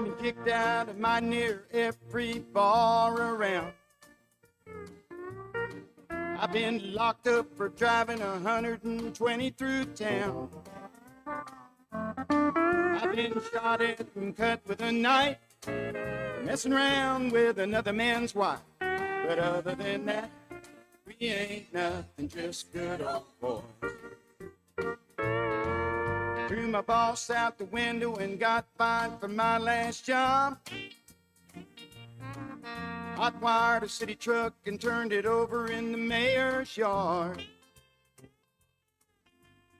I've been kicked out of my near every bar around. I've been locked up for driving 120 through town. I've been shot at and cut with a knife, messing around with another man's wife. But other than that, we ain't nothing, just good old boys. Threw my boss out the window and got fired for my last job. Hot-wired a city truck and turned it over in the mayor's yard.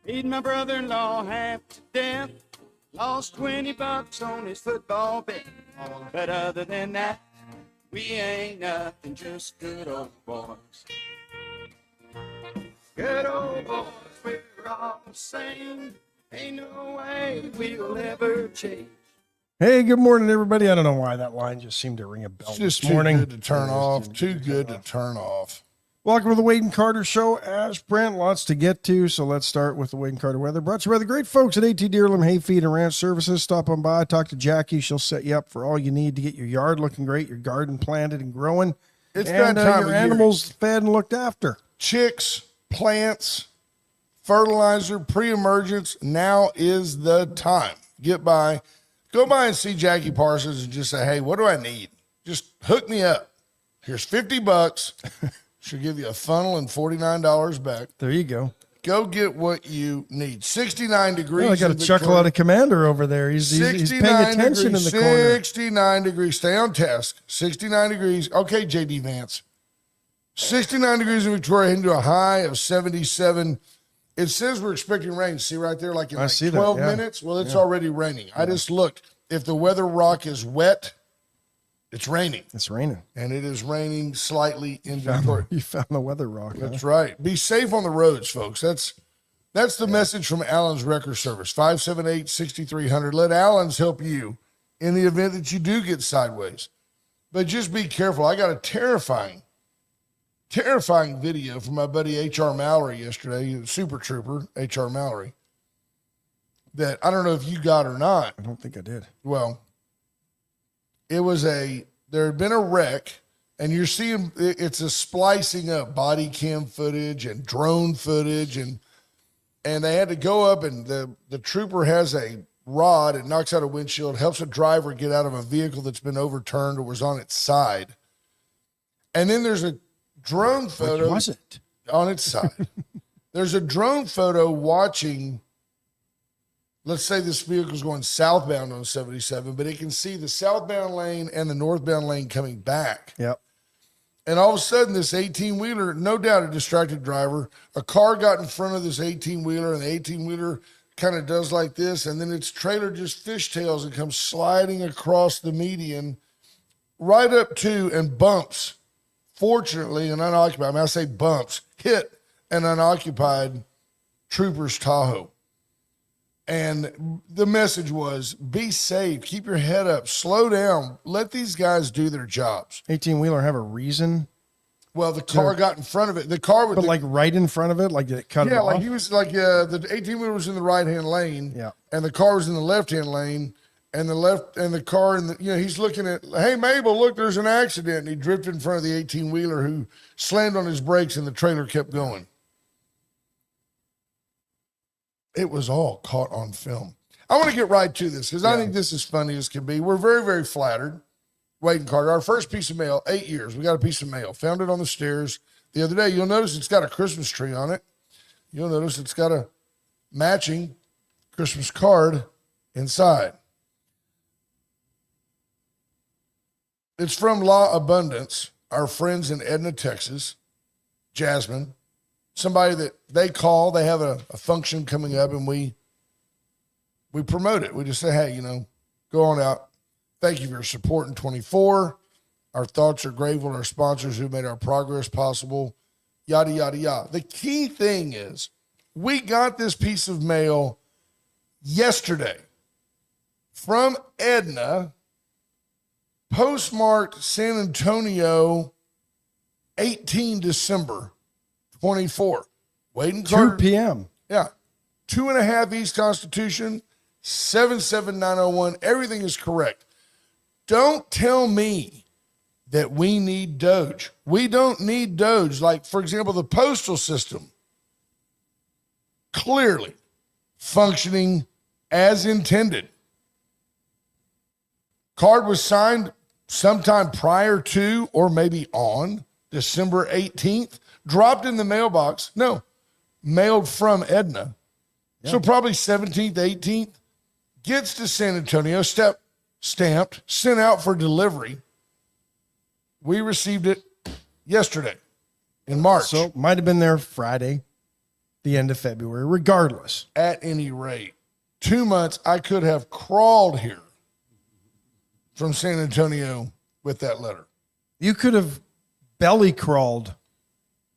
Beat my brother-in-law half to death. Lost $20 on his football bet. But other than that, we ain't nothing, just good old boys. Good old boys, we're all the same. Ain't no way we'll ever change. Hey, good morning, everybody. I don't know why that line just seemed to ring a bell It's just this morning. too good to turn off. Too good to turn off. Welcome to the Wade and Carter Show. Ash, Brent, lots to get to, so let's start with the Wade and Carter weather. Brought to you by the great folks at AT Deerlam Hayfeed and Ranch Services. Stop on by, talk to Jackie. She'll set you up for all you need to get your yard looking great, your garden planted and growing, It's and that time your of animals fed and looked after. Chicks, plants, fertilizer, pre-emergence. Now is the time. Go by and see Jackie Parsons and just say, hey, what do I need? Just hook me up. Here's $50. She'll give you a funnel and $49 back. There you go. Go get what you need. 69 degrees. Well, I got a chuckle out of Commander over there. He's paying attention in the corner. 69 degrees. Stay on task. 69 degrees. Okay, J.D. Vance. 69 degrees in Victoria, heading to a high of 77. It says we're expecting rain. See right there, like in like 12 minutes? Well, it's already raining. I just looked. If the weather rock is wet, it's raining. It's raining. And it is raining slightly in Victoria. You found the weather rock. That's right. Be safe on the roads, folks. That's the message from Allen's Wrecker Service, 578-6300. Let Allen's help you in the event that you do get sideways. But just be careful. I got a terrifying video from my buddy H.R. Mallory yesterday, Super Trooper H.R. Mallory, that I don't know if you got or not. I don't think I did. Well, there had been a wreck, and you're seeing it's a splicing up body cam footage and drone footage, and they had to go up, and the trooper has a rod, it knocks out a windshield, helps a driver get out of a vehicle that's been overturned or was on its side. And then there's a drone photo. What was it? On its side. There's a drone photo watching. Let's say this vehicle is going southbound on 77, but it can see the southbound lane and the northbound lane coming back. Yep. And all of a sudden, this 18-wheeler, no doubt a distracted driver, a car got in front of this 18-wheeler, and the 18-wheeler kind of does like this, and then its trailer just fishtails and comes sliding across the median right up to and bumps, fortunately, an unoccupied, I say bumps, hit an unoccupied trooper's Tahoe. And the message was, be safe, keep your head up, slow down, let these guys do their jobs. 18-wheeler have a reason? Well, the car got in front of it. The car was like right in front of it, like it cut it off? Yeah, like he was like the 18-wheeler was in the right-hand lane, and the car was in the left-hand lane, and the car in the, he's looking at, hey, Mabel, look, there's an accident. And he drifted in front of the 18-wheeler who slammed on his brakes, and the trailer kept going. It was all caught on film. I want to get right to this because I think this is funny as can be. We're very, very flattered. Wade and Carter, our first piece of mail, 8 years. We got a piece of mail. Found it on the stairs the other day. You'll notice it's got a Christmas tree on it. You'll notice it's got a matching Christmas card inside. It's from La Abundance, our friends in Edna, Texas, Jasmine. Somebody that they call, they have a function coming up, and we promote it. We just say, hey, go on out. Thank you for your support in 24. Our thoughts are grateful to our sponsors who made our progress possible, yada, yada, yada. The key thing is we got this piece of mail yesterday from Edna, postmarked San Antonio, 18 December 24. Wade and Carter. 2 p.m. Yeah. 2.5 East Constitution, 77901. Everything is correct. Don't tell me that we need Doge. We don't need Doge. Like, for example, the postal system, clearly functioning as intended. Card was signed sometime prior to or maybe on December 18th, dropped in the mailbox. No, mailed from Edna. So probably 17th, 18th, gets to San Antonio, stamped, sent out for delivery. We received it yesterday in March. So might have been there Friday, the end of February, regardless. At any rate, 2 months, I could have crawled here from San Antonio with that letter. You could have belly crawled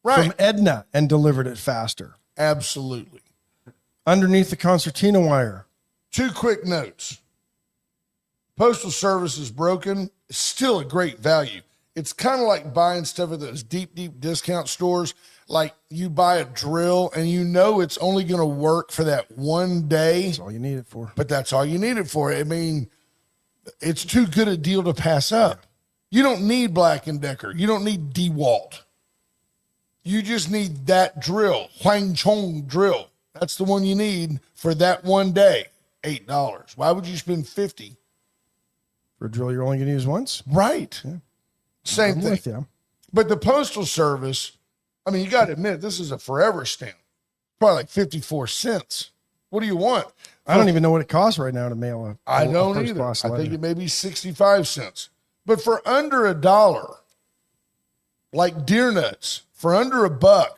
Right. from Edna and delivered it faster. Absolutely. Underneath the concertina wire. 2 quick notes. Postal service is broken. It's still a great value. It's kind of like buying stuff at those deep, deep discount stores. Like you buy a drill and you know it's only going to work for that one day. That's all you need it for. But that's all you need it for. I mean, it's too good a deal to pass up. You don't need Black & Decker. You don't need DeWalt. You just need that drill, Huang Chong drill. That's the one you need for that one day, $8. Why would you spend $50? For a drill you're only going to use once? Right. Yeah. Same I'm thing. with you. But the Postal Service, I mean, you got to admit, this is a forever stamp. Probably like 54 cents. What do you want? I don't even know what it costs right now to mail a I don't first either. class I letter. think it may be 65 cents. But for under $1, like deer nuts, for under $1,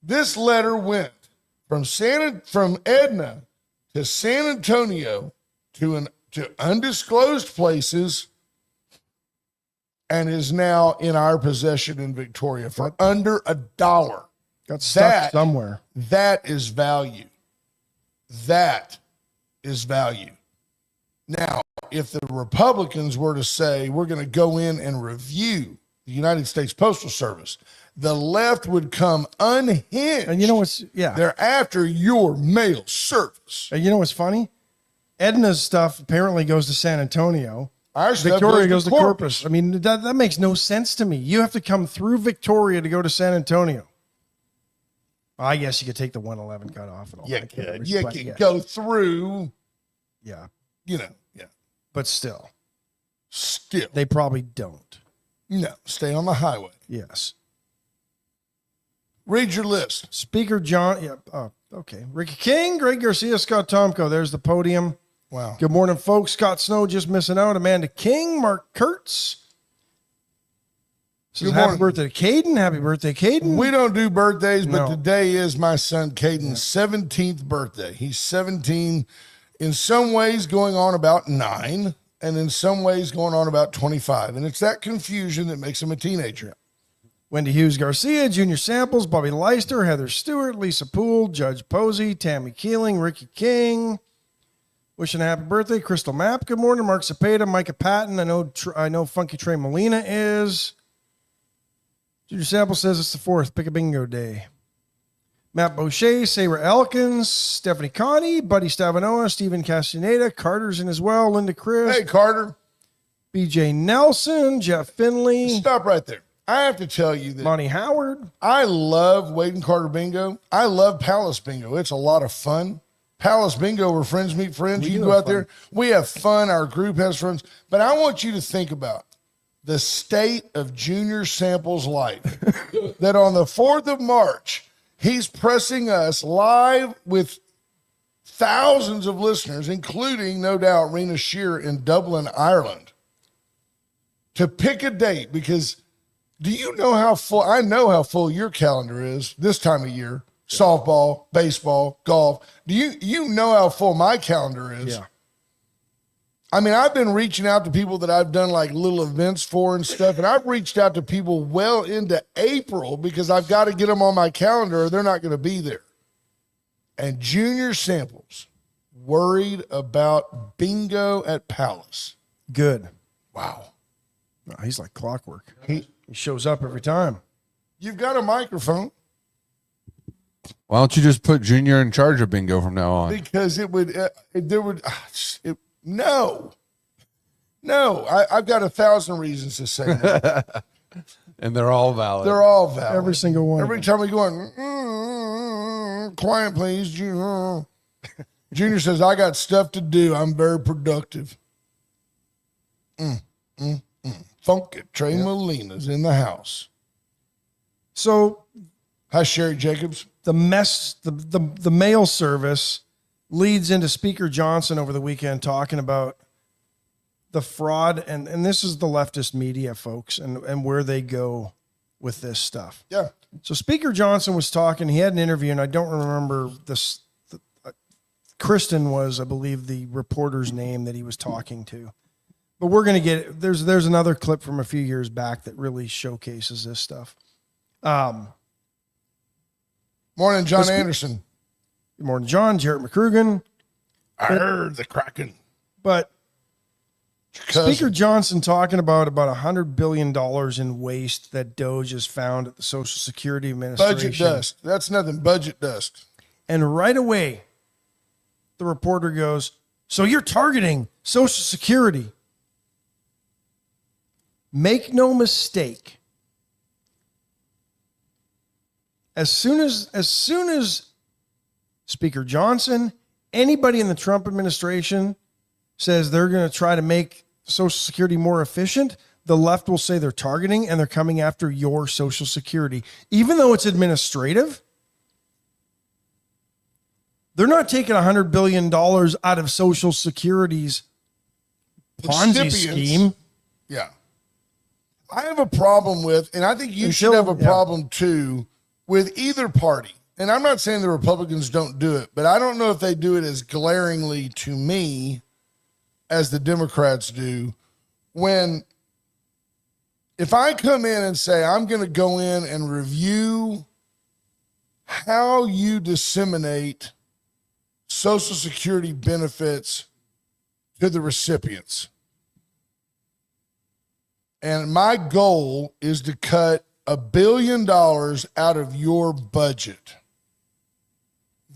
this letter went from Edna to San Antonio to undisclosed places and is now in our possession in Victoria for under $1. Got stuck somewhere. That is value. That is value. Now, if the Republicans were to say, we're going to go in and review the United States Postal Service, the left would come unhinged. And you know what's, They're after your mail service. And you know what's funny? Edna's stuff apparently goes to San Antonio. Our stuff Victoria goes to Corpus. Corpus. I mean, that makes no sense to me. You have to come through Victoria to go to San Antonio. I guess you could take the 111 cut off and all You that. could. You could go through, Yeah. yeah. But still, Still. they probably don't. No, stay on the highway. Yes. Read your list. Speaker John. Yeah. Okay. Ricky King, Greg Garcia, Scott Tomko. There's the podium. Wow. Good morning, folks. Scott Snow just missing out. Amanda King, Mark Kurtz. Says, Good happy morning. birthday to Caden. Happy birthday, Caden. We don't do birthdays, but No. today is my son Caden's 17th birthday. He's 17, in some ways going on about 9, and in some ways going on about 25. And it's that confusion that makes him a teenager. Wendy Hughes Garcia, Junior Samples, Bobby Leister, Heather Stewart, Lisa Poole, Judge Posey, Tammy Keeling, Ricky King. Wishing a happy birthday, Crystal Mapp. Good morning, Mark Cepeda, Micah Patton. I know Funky Trey Molina is. Junior Sample says it's the 4th. Pick a bingo day. Matt Boucher, Sarah Elkins, Stephanie Connie, Buddy Stavanoa, Stephen Castaneda, Carter's in as well, Linda Chris, Hey, Carter, BJ Nelson, Jeff Finley, stop right there. I have to tell you that Monty Howard. I love Wade and Carter Bingo. I love Palace Bingo. It's a lot of fun. Palace Bingo, where friends meet friends. We You do go have out there. We have fun. Our group has friends. But I want you to think about the state of Junior Sample's life. That on the 4th of March, he's pressing us live with thousands of listeners, including, no doubt, Rena Shear in Dublin, Ireland, to pick a date. Because do you know how full? I know how full your calendar is this time of year. Softball, baseball, golf. Do you know how full my calendar is? Yeah. I mean, I've been reaching out to people that I've done like little events for and stuff, and I've reached out to people well into April because I've got to get them on my calendar or they're not going to be there. And Junior Samples worried about bingo at Palace. Good. Wow. No, he's like clockwork. He, He shows up every time. you've got a microphone Why don't you just put Junior in charge of bingo from now on? because it would, no. No, I've got 1,000 reasons to say no. And they're all valid. They're all valid. Every single one. Every time we go in, quiet please, Junior. Junior says, I got stuff to do. I'm very productive. Funky Trey Molina's in the house. So Hi, Sherry Jacobs. the mail service leads into Speaker Johnson over the weekend talking about the fraud, and this is the leftist media, folks, and where they go with this stuff. Yeah. So Speaker Johnson was talking. He had an interview, and I don't remember this. Kristen was, I believe, the reporter's name that he was talking to. But we're going to get there's another clip from a few years back that really showcases this stuff. Morning, John Anderson. Good morning, John. Jarrett McCrugan. I heard the Kraken. But Cousin. Speaker Johnson talking about $100 billion in waste that DOJ has found at the Social Security Administration. Budget dust. That's nothing. Budget dust. And right away, the reporter goes, so you're targeting Social Security. Make no mistake. As soon as Speaker Johnson, anybody in the Trump administration says they're going to try to make Social Security more efficient, the left will say they're targeting and they're coming after your Social Security. Even though it's administrative, they're not taking $100 billion out of Social Security's Ponzi Recipients. scheme. Yeah. I have a problem with, and I think you should have a problem too, with either party. And I'm not saying the Republicans don't do it, but I don't know if they do it as glaringly to me as the Democrats do. If I come in and say, I'm going to go in and review how you disseminate Social Security benefits to the recipients. And my goal is to cut $1 billion out of your budget.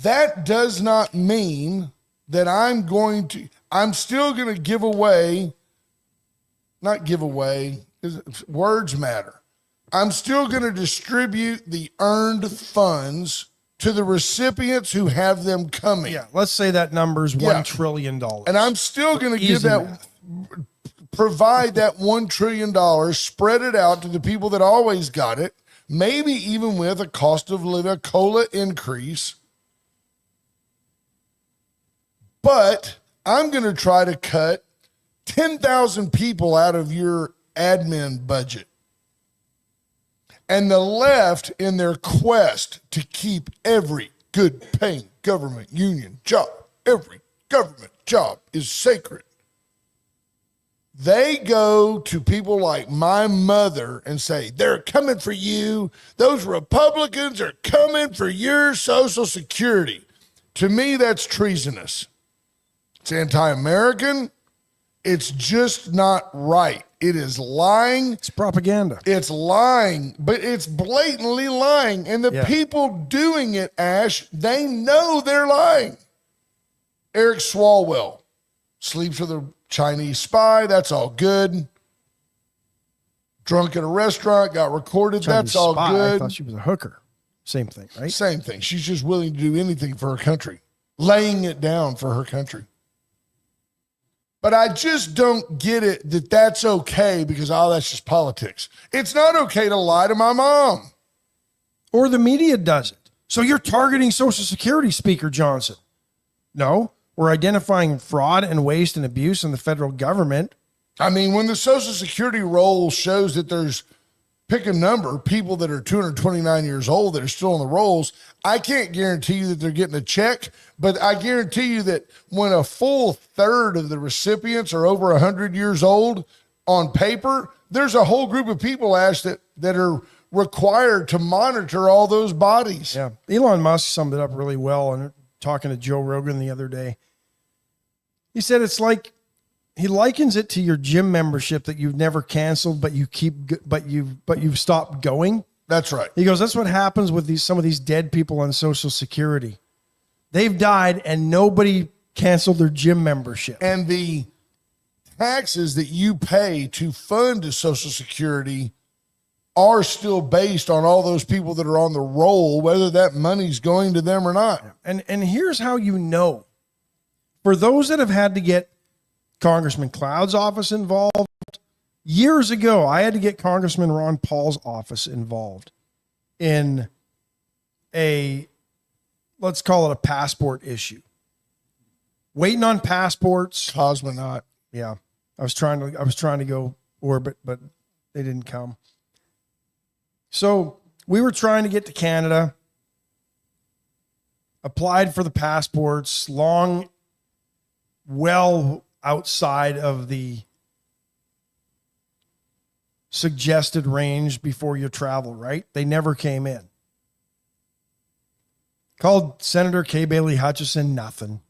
That does not mean that I'm still going to give away, not give away, words matter. I'm still going to distribute the earned funds to the recipients who have them coming. Yeah, let's say that number's $1 trillion. And I'm still going to give that, provide that $1 trillion, spread it out to the people that always got it, maybe even with a cost of living, a COLA increase. But I'm going to try to cut 10,000 people out of your admin budget. And the left, in their quest to keep every good paying government union job, every government job is sacred. They go to people like my mother and say, they're coming for you. Those Republicans are coming for your Social Security. To me, that's treasonous. It's anti-American. It's just not right. It is lying. It's propaganda. It's lying, but it's blatantly lying. And the people doing it, Ash, they know they're lying. Eric Swalwell sleeps with a Chinese spy. That's all good. Drunk at a restaurant, got recorded. Chinese That's all spy. good. I thought she was a hooker. Same thing, right? Same thing. She's just willing to do anything for her country, laying it down for her country. But I just don't get it that that's okay because, that's just politics. It's not okay to lie to my mom. Or the media does it. So you're targeting Social Security, Speaker Johnson. No, we're identifying fraud and waste and abuse in the federal government. I mean, when the Social Security roll shows that there's, pick a number, people that are 229 years old that are still on the rolls, I can't guarantee you that they're getting a check, but I guarantee you that when a full third of the recipients are over 100 years old on paper, there's a whole group of people, Ash, that are required to monitor all those bodies. Yeah. Elon Musk summed it up really well. And talking to Joe Rogan the other day, he said it's like, he likens it to your gym membership that you've never canceled, but you've stopped going. That's right. He goes, that's what happens with some of these dead people on Social Security. They've died and nobody canceled their gym membership. And the taxes that you pay to fund Social Security are still based on all those people that are on the roll, whether that money's going to them or not. And here's how you know. For those that have had to get Congressman Cloud's office involved, years ago, I had to get Congressman Ron Paul's office involved in a, let's call it a passport issue. Waiting on passports. Cosmonaut. Yeah. I was trying to go orbit, but they didn't come. So we were trying to get to Canada, applied for the passports, well outside of the suggested range before you travel, right? They never came in. Called Senator Kay Bailey Hutchison, nothing.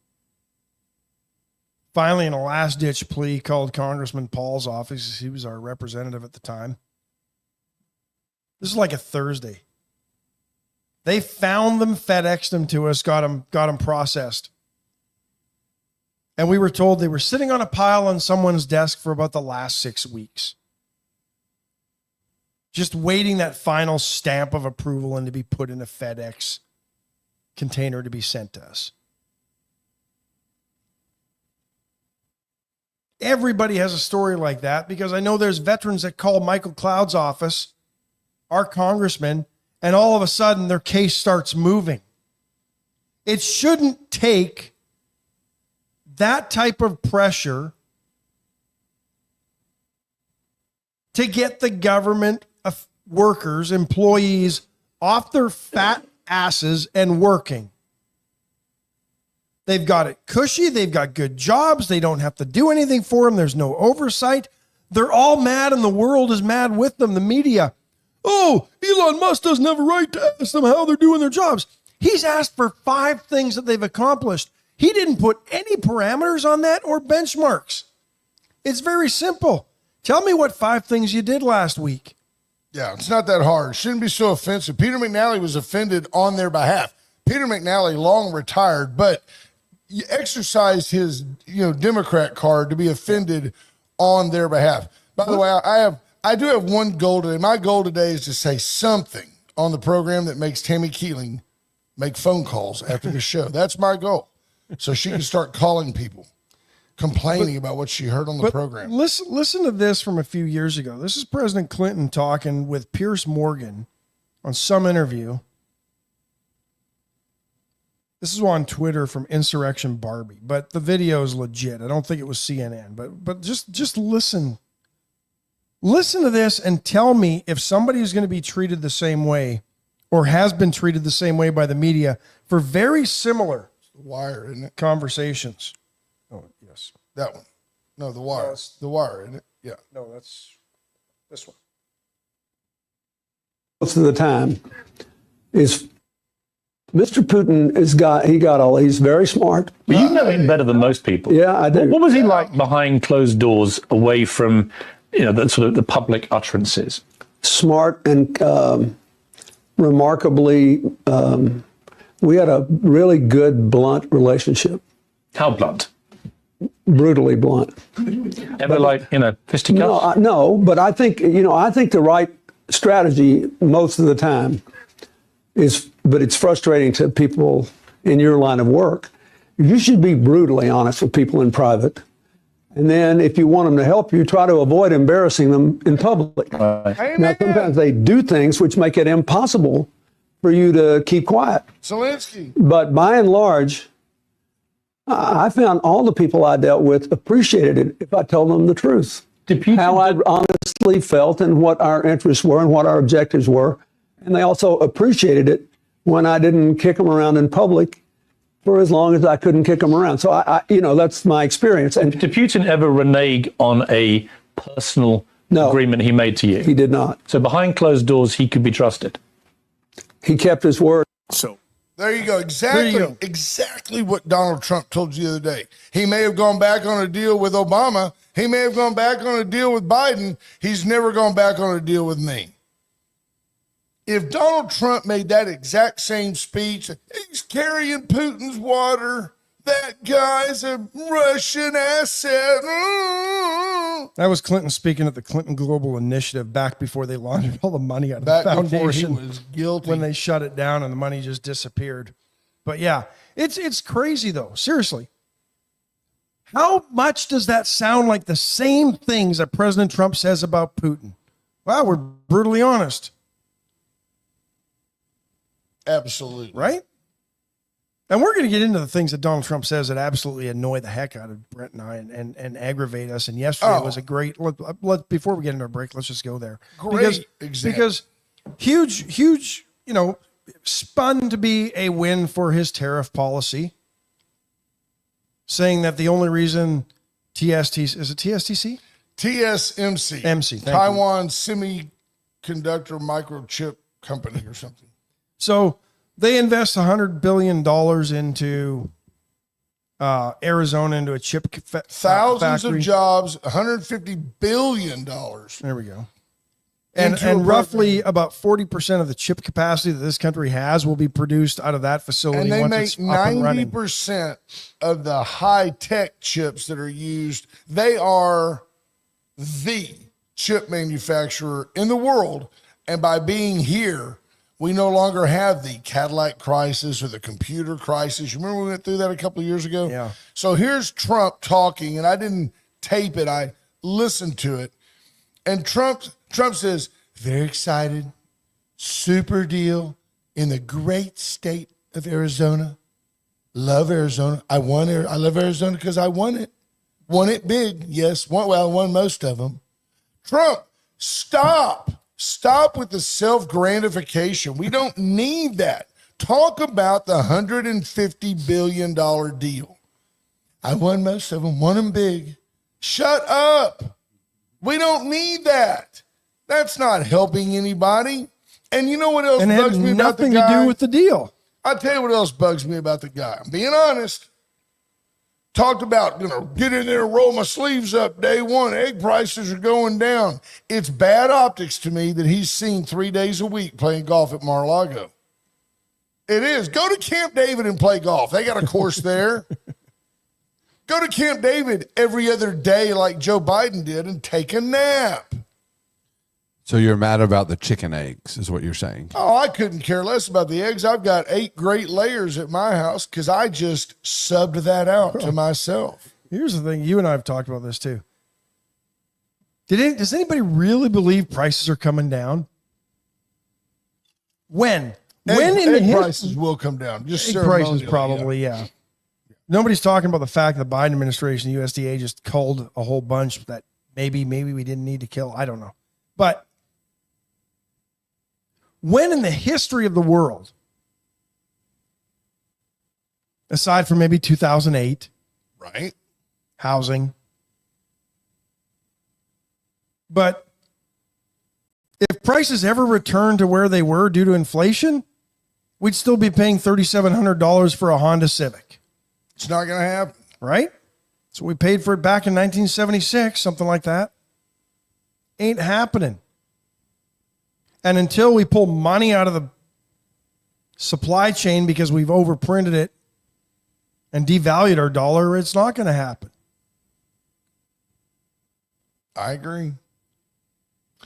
Finally, in a last-ditch plea, called Congressman Paul's office. He was our representative at the time. This is like a Thursday. They found them, FedExed them to us, got them processed. And we were told they were sitting on a pile on someone's desk for about the last 6 weeks. Just waiting that final stamp of approval and to be put in a FedEx container to be sent to us. Everybody has a story like that because I know there's veterans that call Michael Cloud's office, our congressman, and all of a sudden their case starts moving. It shouldn't take that type of pressure to get the government workers, employees off their fat asses and working. They've got it cushy. They've got good jobs. They don't have to do anything for them. There's no oversight. They're all mad and the world is mad with them. The media. Oh, Elon Musk doesn't have a right to ask them how they're doing their jobs. He's asked for 5 things that they've accomplished. He didn't put any parameters on that or benchmarks. It's very simple. Tell me what 5 things you did last week. Yeah, it's not that hard. Shouldn't be so offensive. Peter McNally was offended on their behalf. Peter McNally, long retired, but you exercised his, Democrat card to be offended on their behalf. By the way, I do have one goal today. My goal today is to say something on the program that makes Tammy Keeling make phone calls after the show. That's my goal. So she can start calling people, complaining about what she heard on the program. Listen to this from a few years ago. This is President Clinton talking with Piers Morgan on some interview. This is on Twitter from Insurrection Barbie, but the video is legit. I don't think it was CNN, but just listen. Listen to this and tell me if somebody is going to be treated the same way or has been treated the same way by the media for very similar Wire, isn't it? conversations. Oh, yes. That one. No, the wire. No, The wire, isn't it? Yeah. No, that's this one. Most of the time is Mr. Putin he's very smart. Well, you know him better than most people. Yeah, I do. What was he like behind closed doors, away from, the sort of the public utterances? Smart and remarkably, we had a really good, blunt relationship. How blunt? Brutally blunt. Ever fisticuffs? No, but I think the right strategy most of the time but it's frustrating to people in your line of work. You should be brutally honest with people in private. And then if you want them to help you, try to avoid embarrassing them in public. Right. Now, sometimes they do things which make it impossible for you to keep quiet. Zelensky. But by and large, I found all the people I dealt with appreciated it if I told them the truth. How I honestly felt and what our interests were and what our objectives were. And they also appreciated it when I didn't kick them around in public for as long as I couldn't kick them around. So that's my experience. And did Putin ever renege on a personal agreement he made to you? He did not. So behind closed doors, he could be trusted. He kept his word. So There you go. Exactly what Donald Trump told you the other day. He may have gone back on a deal with Obama. He may have gone back on a deal with Biden. He's never gone back on a deal with me. If Donald Trump made that exact same speech, he's carrying Putin's water. That guy's a Russian asset. That was Clinton speaking at the Clinton Global Initiative back before they laundered all the money out of Back the before he foundation. was guilty. When they shut it down and the money just disappeared. But yeah, it's crazy though. Seriously. How much does that sound like the same things that President Trump says about Putin? Wow, we're brutally honest. Absolutely. Right? And we're going to get into the things that Donald Trump says that absolutely annoy the heck out of Brent and I and aggravate us. And yesterday was a great, before we get into a break, let's just go there. Great example. Because huge, spun to be a win for his tariff policy, saying that the only reason TSTC, is it TSTC? TSMC. MC, thank Taiwan Semiconductor Microchip Company or something. So they invest $100 billion into Arizona, into a chip Thousands factory. of jobs, $150 billion. There we go. And Into a roughly about 40% of the chip capacity that this country has will be produced out of that facility. And they once make it's up and running. 90% of the high-tech chips that are used. They are the chip manufacturer in the world. And by being here, we no longer have the Cadillac crisis or the computer crisis. You remember we went through that a couple of years ago? Yeah. So here's Trump talking, and I didn't tape it. I listened to it. And Trump says, very excited, super deal in the great state of Arizona. Love Arizona. I love Arizona because I won it. Won it big. Yes. Won most of them. Trump, stop. Stop with the self-grandification. We don't need that. Talk about the $150 billion deal. I won most of them. Won them big. Shut up. We don't need that. That's not helping anybody. And you know what else And it bugs had me about the nothing guy? to do with the deal. I'll tell you what else bugs me about the guy. I'm being honest. Talked about, get in there and roll my sleeves up day one. Egg prices are going down. It's bad optics to me that he's seen 3 days a week playing golf at Mar-a-Lago. It is. Go to Camp David and play golf. They got a course there. Go to Camp David every other day like Joe Biden did and take a nap. So you're mad about the chicken eggs, is what you're saying? Oh, I couldn't care less about the eggs. I've got 8 great layers at my house because I just subbed that out to myself. Here's the thing. You and I have talked about this too. Does anybody really believe prices are coming down? When? Egg prices will come down. Just Egg prices ceremonially, probably, yeah. Nobody's talking about the fact that the Biden administration, the USDA, just culled a whole bunch that maybe we didn't need to kill. I don't know. But when in the history of the world, aside from maybe 2008, right? Housing, but if prices ever return to where they were due to inflation, we'd still be paying $3,700 for a Honda Civic. It's not going to happen. Right? So we paid for it back in 1976, something like that. Ain't happening. And until we pull money out of the supply chain because we've overprinted it and devalued our dollar, it's not going to happen. I agree.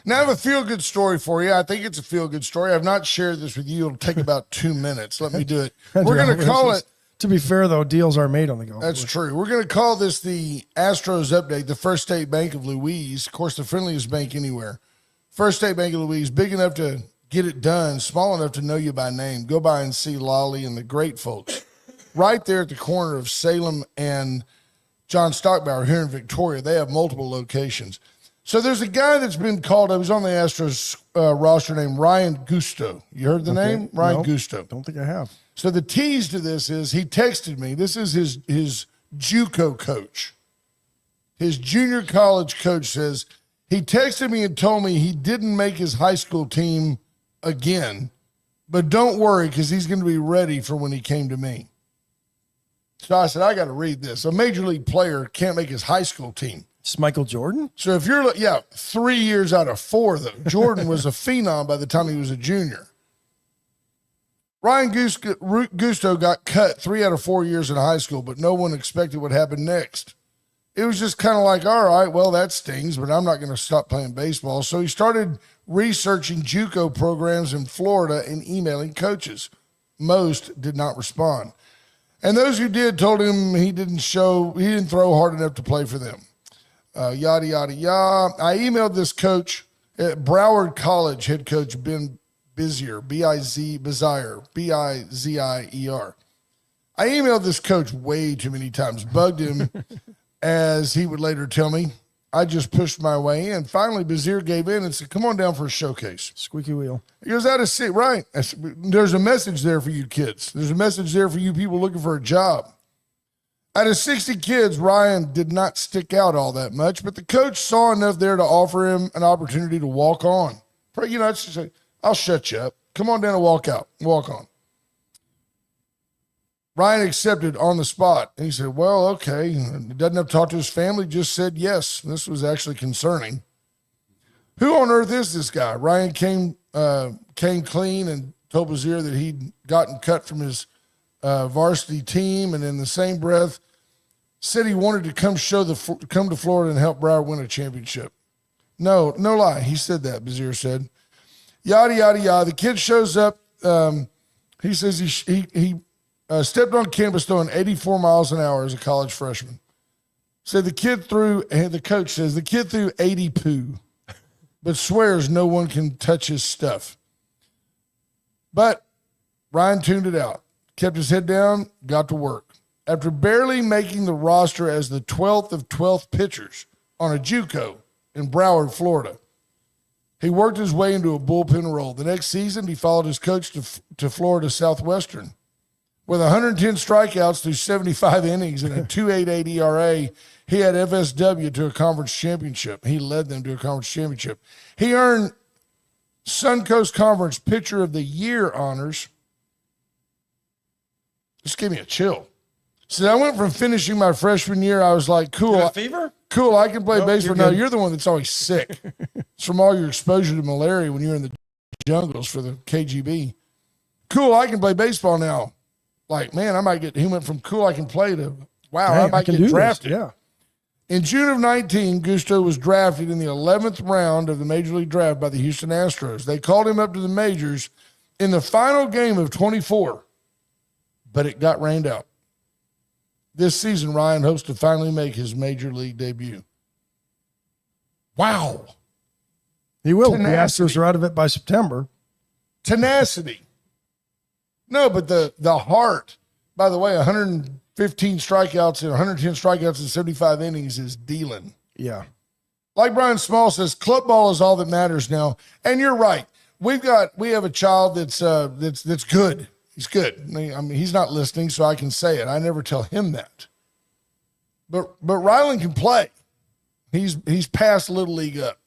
Now I have a feel-good story for you. I think it's a feel-good story. I've not shared this with you. It'll take about 2 minutes. Let me do it. We're going to call it. To be fair, though, deals are made on the golf That's course. true. We're going to call this the Astros update, the First State Bank of Louise. Of course, the friendliest bank anywhere. First State Bank of Louise, big enough to get it done, small enough to know you by name. Go by and see Lolly and the great folks right there at the corner of Salem and John Stockbauer here in Victoria. They have multiple locations. So there's a guy that's been called, I was on the Astros roster named Ryan Gusto. You heard the name? Ryan Gusto. Don't think I have. So the tease to this is he texted me. This is his JUCO coach. His junior college coach says, he texted me and told me he didn't make his high school team again, but don't worry because he's going to be ready for when he came to me. So I said, I got to read this. A major league player can't make his high school team. It's Michael Jordan? So if you're, 3 years out of 4, though. Jordan was a phenom by the time he was a junior. Ryan Gusto got cut 3 out of 4 years in high school, but no one expected what happened next. It was just kind of like, all right, well, that stings, but I'm not going to stop playing baseball. So he started researching JUCO programs in Florida and emailing coaches. Most did not respond. And those who did told him he didn't throw hard enough to play for them. Yada, yada, yada. I emailed this coach at Broward College, head coach Ben Bizier, Bizier. I emailed this coach way too many times, bugged him, as he would later tell me. I just pushed my way in. Finally, Bizier gave in and said, come on down for a showcase. Squeaky wheel. He goes, out of seat, right. There's a message there for you kids. There's a message there for you people looking for a job. Out of 60 kids, Ryan did not stick out all that much, but the coach saw enough there to offer him an opportunity to walk on. You know, it's just like, I'll shut you up. Come on down and walk on. Ryan accepted on the spot. And he said, well, okay. He doesn't have to talk to his family, just said yes. This was actually concerning. Who on earth is this guy? Ryan came clean and told Bizier that he'd gotten cut from his varsity team, and in the same breath said he wanted to come to Florida and help Broward win a championship. No lie. He said that, Bizier said. Yada, yada, yada. The kid shows up. He says he stepped on campus throwing 84 miles an hour as a college freshman. Said the coach says the kid threw 80 poo, but swears no one can touch his stuff. But Ryan tuned it out, kept his head down, got to work. After barely making the roster as the 12th of 12 pitchers on a JUCO in Broward, Florida, he worked his way into a bullpen role. The next season, he followed his coach to Florida Southwestern. With 110 strikeouts through 75 innings and a 2.88 ERA, he had FSW to a conference championship. He led them to a conference championship. He earned Suncoast Conference Pitcher of the Year honors. Just gave me a chill. So I went from finishing my freshman year, I was like, cool. You got a fever? Cool, I can play baseball. No, good. you're the one that's always sick. It's from all your exposure to malaria when you're in the jungles for the KGB. Cool, I can play baseball now. Like, man, he went from cool, I can play to, wow, Hey, I might get drafted. Yeah. In June of 19, Gusto was drafted in the 11th round of the Major League Draft by the Houston Astros. They called him up to the majors in the final game of 24, but it got rained out. This season, Ryan hopes to finally make his Major League debut. Wow. He will. Tenacity. The Astros are out of it by September. Tenacity. No, but the heart, by the way, 115 strikeouts and 110 strikeouts in 75 innings is dealing. Yeah. Like Brian Small says, club ball is all that matters now. And you're right. We have a child that's good. He's good. I mean, he's not listening, so I can say it. I never tell him that. But Rylan can play. He's past Little League up.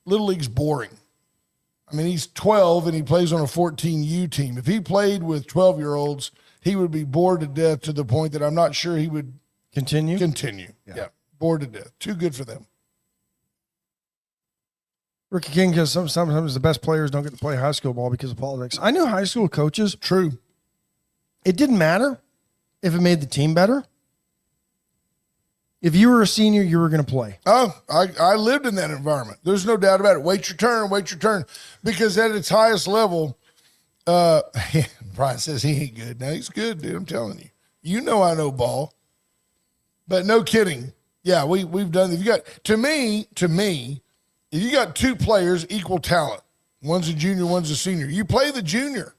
Little League's boring. I mean, he's 12 and he plays on a 14U team. If he played with 12-year-olds, he would be bored to death to the point that I'm not sure he would Continue. Yeah. Bored to death. Too good for them. Ricky King, because sometimes the best players don't get to play high school ball because of politics. I knew high school coaches. True. It didn't matter if it made the team better. If you were a senior, you were going to play. Oh, I lived in that environment. There's no doubt about it. Wait your turn. Because at its highest level, Brian says he ain't good. Now, he's good, dude. I'm telling you. You know I know ball. But no kidding. Yeah, we've done. If you got to me, if you got two players equal talent, one's a junior, one's a senior, you play the junior.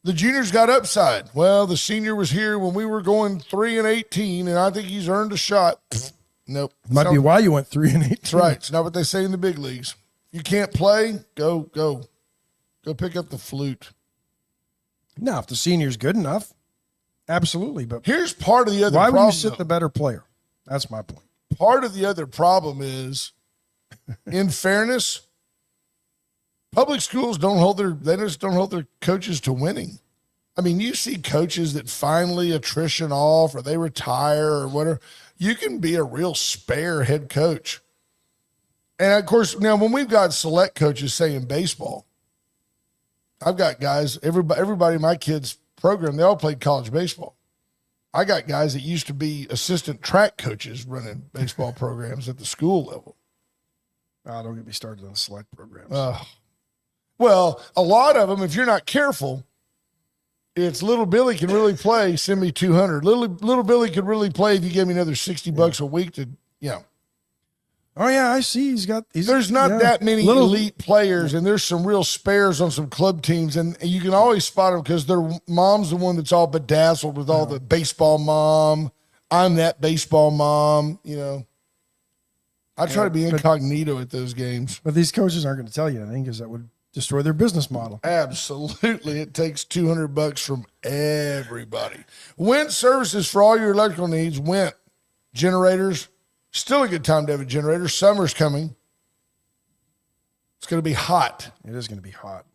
The junior's got upside. Well, the senior was here when we were going 3-18, and I think he's earned a shot. Nope. Might be why you went 3-18. That's right. It's not what they say in the big leagues. You can't play, go pick up the flute. Now, if the senior's good enough, absolutely. But here's part of the other why problem. would you sit the better player? That's my point. Part of the other problem is, in fairness, public schools just don't hold their coaches to winning. I mean, you see coaches that finally attrition off or they retire or whatever. You can be a real spare head coach. And of course, now when we've got select coaches, say in baseball, I've got guys, everybody in my kids' program, they all played college baseball. I got guys that used to be assistant track coaches running baseball programs at the school level. Oh, don't get me started on the select programs. Well, a lot of them, if you're not careful, it's little Billy can really play, send me 200. Little Billy could really play if you give me another $60 a week to, Oh yeah, I see. There's not that many elite players, and there's some real spares on some club teams, and you can always spot them because their mom's the one that's all bedazzled with all the baseball mom. I'm that baseball mom, I try to be incognito at those games. But these coaches aren't going to tell you anything because that would destroy their business model. Absolutely. It takes $200 from everybody. Went services for all your electrical needs. Went generators. Still a good time to have a generator. Summer's coming. It's going to be hot. It is going to be hot.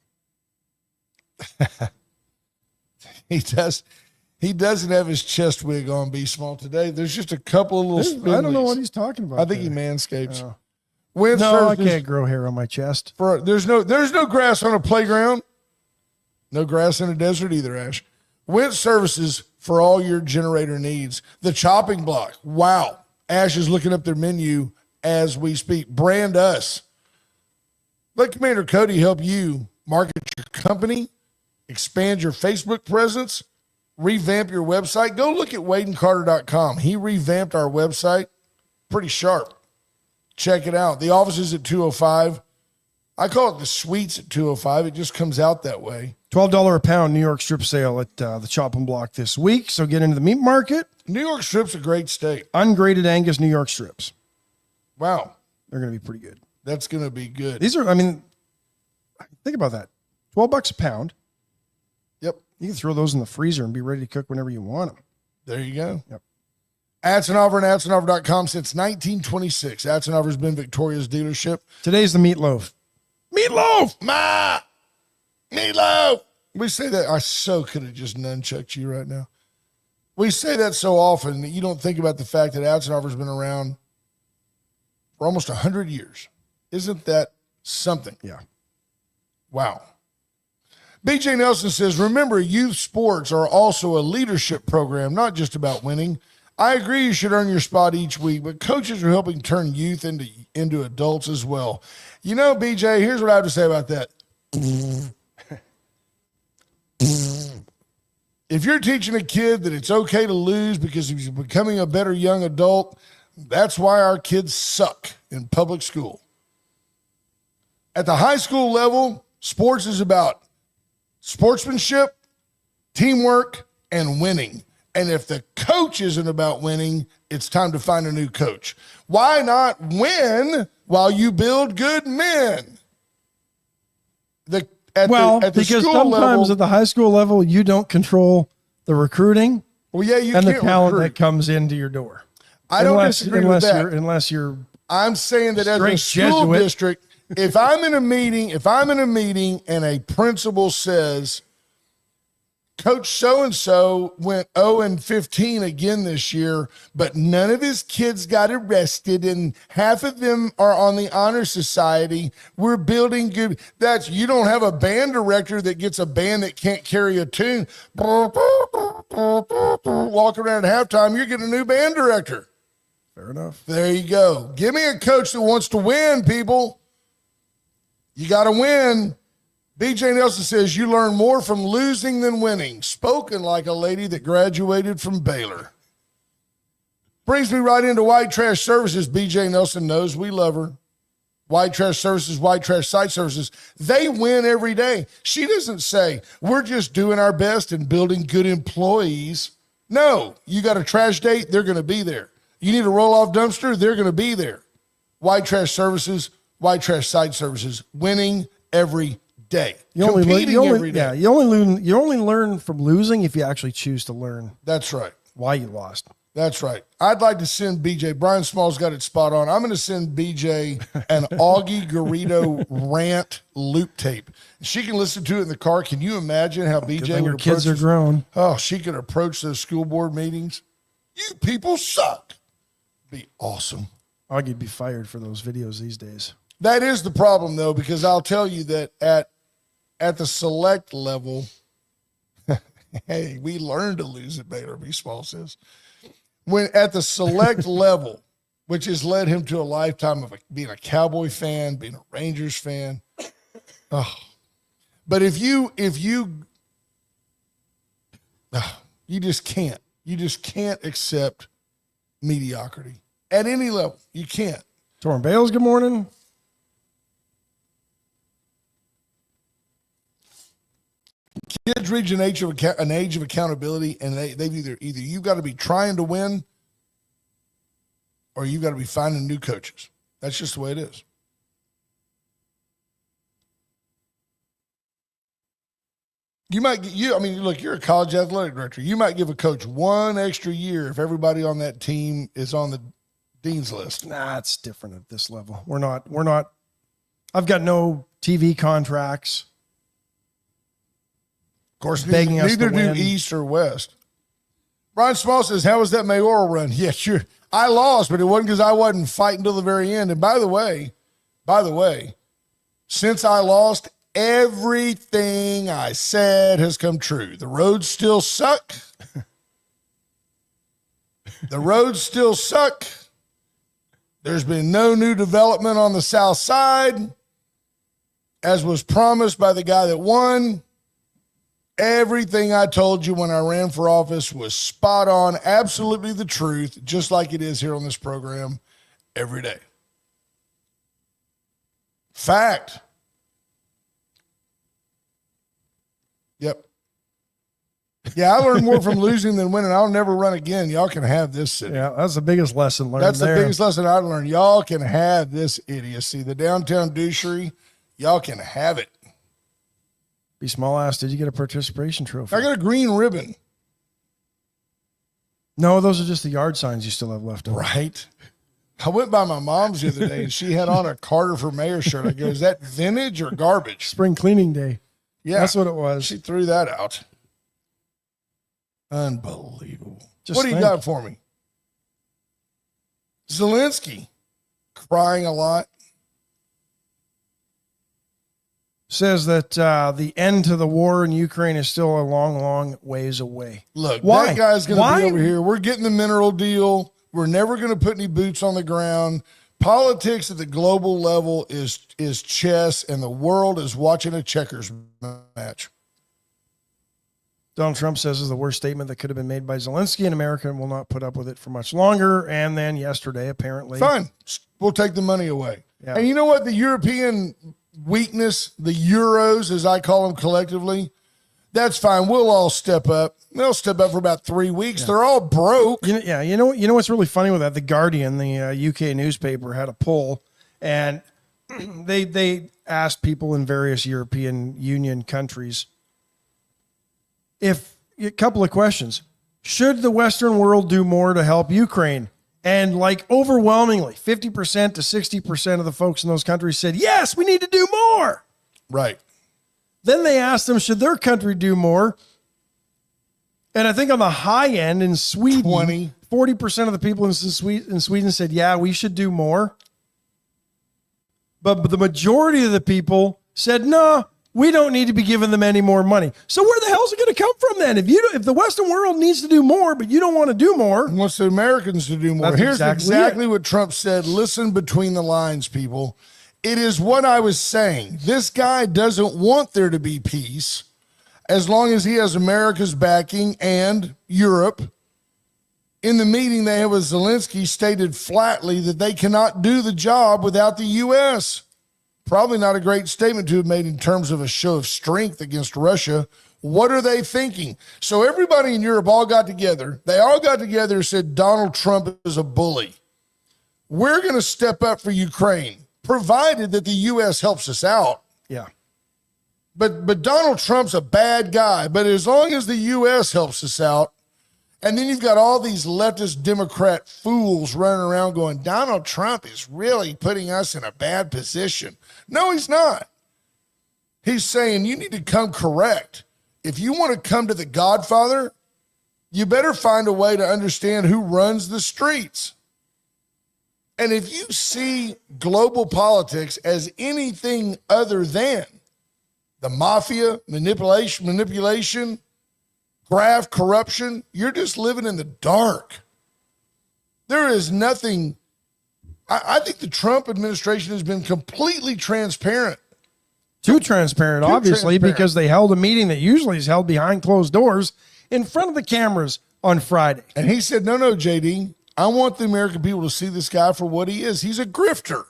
He doesn't have his chest wig on, B Small, today. There's just a couple of little I don't know what he's talking about. I think he there. manscapes. Oh. Wind No, I services can't grow hair on my chest. there's no grass on a playground. No grass in a desert either, Ash. Wind services for all your generator needs. The chopping block. Wow. Ash is looking up their menu as we speak. Brand us. Let Commander Cody help you market your company, expand your Facebook presence, revamp your website. Go look at WadeandCarter.com. He revamped our website. Pretty sharp. Check it out. The office is at 205. I call it the suites at 205. It just comes out that way. $12 a pound New York strip sale at the chopping block this week. So get into the meat market. New York strip's a great steak. Ungraded Angus New York strips. Wow. They're going to be pretty good. That's going to be good. These are, think about that. $12 a pound. Yep. You can throw those in the freezer and be ready to cook whenever you want them. There you go. Yep. Atzenover and Atzenover.com since 1926. Atzenover's been Victoria's dealership. Today's the meatloaf. Meatloaf! Ma! Meatloaf! We say that. I so could have just nunchucked you right now. We say that so often that you don't think about the fact that Atzenover's been around for almost 100 years. Isn't that something? Yeah. Wow. BJ Nelson says, remember, youth sports are also a leadership program, not just about winning. I agree you should earn your spot each week, but coaches are helping turn youth into adults as well. BJ, here's what I have to say about that. If you're teaching a kid that it's okay to lose because he's becoming a better young adult, that's why our kids suck in public school. At the high school level, sports is about sportsmanship, teamwork, and winning. And if the coach isn't about winning, it's time to find a new coach. Why not win while you build good men? Because sometimes at the high school level, you don't control the recruiting and the talent that comes into your door. I don't disagree with that. Unless you're I'm saying that as a school district, if I'm in a meeting and a principal says, Coach so-and-so went 0-15 again this year, but none of his kids got arrested and half of them are on the honor society. We're building good. You don't have a band director that gets a band that can't carry a tune. Walk around at halftime, you're getting a new band director. Fair enough. There you go. Give me a coach that wants to win, people. You got to win. BJ Nelson says, you learn more from losing than winning. Spoken like a lady that graduated from Baylor. Brings me right into White Trash Services. BJ Nelson knows we love her. White Trash Services, White Trash Site Services. They win every day. She doesn't say, we're just doing our best and building good employees. No, you got a trash date, they're going to be there. You need a roll-off dumpster, they're going to be there. White Trash Services, White Trash Site Services. Winning every day. You only learn from losing if you actually choose to learn. That's right. Why you lost. That's right. I'd like to send BJ. Brian Small's got it spot on. I'm going to send BJ an Augie Garrido rant loop tape. She can listen to it in the car. Can you imagine how BJ would your kids are grown? Oh, she could approach those school board meetings. You people suck. Be awesome. Augie'd be fired for those videos these days. That is the problem, though, because I'll tell you that at at the select level, hey, we learned to lose at Baylor, B. Small says. When at the select level, which has led him to a lifetime of being a Cowboy fan, being a Rangers fan. Oh. But if you just can't accept mediocrity at any level. You can't. Torrin Bales, good morning. Kids reach an age of accountability, and they've either you've got to be trying to win, or you've got to be finding new coaches. That's just the way it is. Look, you're a college athletic director. You might give a coach one extra year if everybody on that team is on the dean's list. Nah, it's different at this level. We're not. I've got no TV contracts. Of course, begging us neither to do win. East or West. Brian Small says, how was that mayoral run? Yeah, sure. I lost, but it wasn't because I wasn't fighting till the very end. And by the way, since I lost, everything I said has come true. The roads still suck. The roads still suck. There's been no new development on the south side, as was promised by the guy that won. Everything I told you when I ran for office was spot on, absolutely the truth, just like it is here on this program every day. Fact. Yep. Yeah, I learned more from losing than winning. I'll never run again. Y'all can have this city. Yeah, that's the biggest lesson learned. That's there. the biggest lesson I learned. Y'all can have this idiocy. The downtown douchery, y'all can have it. Be Small asked, did you get a participation trophy? I got a green ribbon. No, those are just the yard signs you still have left over. Right. I went by my mom's the other day, and she had on a Carter for Mayor shirt. I go, is that vintage or garbage? Spring cleaning day. Yeah. That's what it was. She threw that out. Unbelievable. Just What do you think. got for me? Zelensky crying a lot. Says that the end to the war in Ukraine is still a long, long ways away. Look, Why? that guy's going to Why? be over here. We're getting the mineral deal. We're never going to put any boots on the ground. Politics at the global level is chess, and the world is watching a checkers match. Donald Trump says is the worst statement that could have been made by Zelensky, and America will not put up with it for much longer. And then yesterday, apparently. Fine. We'll take the money away. Yeah. And you know what? The European weakness, the Euros, as I call them collectively, that's fine. We'll all step up. They'll step up for about 3 weeks. Yeah. They're all broke. You know what's really funny with that? The Guardian, the UK newspaper, had a poll, and they asked people in various European Union countries a couple of questions. Should the Western world do more to help Ukraine? And like overwhelmingly, 50% to 60% of the folks in those countries said, yes, we need to do more. Right. Then they asked them, should their country do more? And I think on the high end in Sweden, 40% of the people in Sweden said, yeah, we should do more. But the majority of the people said, no, we don't need to be giving them any more money. So where the hell is it going to come from then? If the Western world needs to do more, but you don't want to do more. Wants the Americans to do more. That's Here's exactly it. what Trump said. Listen between the lines, people. It is what I was saying. This guy doesn't want there to be peace as long as he has America's backing and Europe. In the meeting they had with Zelensky, stated flatly that they cannot do the job without the U.S. Probably not a great statement to have made in terms of a show of strength against Russia. What are they thinking? So everybody in Europe all got together. They all got together and said, Donald Trump is a bully. We're going to step up for Ukraine, provided that the U.S. helps us out. Yeah. But Donald Trump's a bad guy. But as long as the U.S. helps us out, and then you've got all these leftist Democrat fools running around going, Donald Trump is really putting us in a bad position. No, he's not. He's saying you need to come correct. If you want to come to the Godfather, you better find a way to understand who runs the streets. And if you see global politics as anything other than the mafia, manipulation, graft, corruption. You're just living in the dark. There is nothing. I think the Trump administration has been completely transparent. Too transparent, obviously, because they held a meeting that usually is held behind closed doors in front of the cameras on Friday. And he said, no, JD, I want the American people to see this guy for what he is. He's a grifter.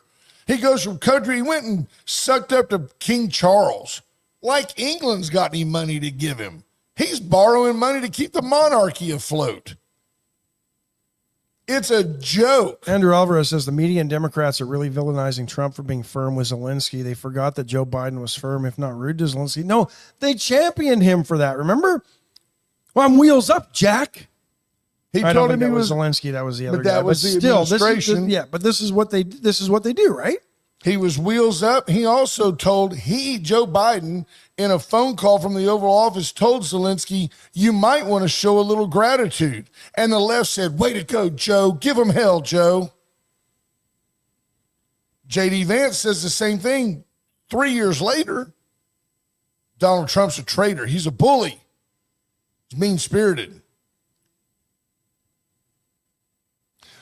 He goes from country. He went and sucked up to King Charles. Like England's got any money to give him. He's borrowing money to keep the monarchy afloat. It's a joke. Andrew Alvarez says the media and Democrats are really villainizing Trump for being firm with Zelensky. They forgot that Joe Biden was firm, if not rude to Zelensky. No, they championed him for that. Remember? Well, I'm wheels up, Jack. He told him it he was was Zelensky. That was the other but that guy. was but the still, administration. this is what they do, right? He was wheels up. He also told Joe Biden, in a phone call from the Oval Office, told Zelensky, you might want to show a little gratitude. And the left said, way to go, Joe. Give him hell, Joe. J.D. Vance says the same thing 3 years later. Donald Trump's a traitor. He's a bully. He's mean-spirited.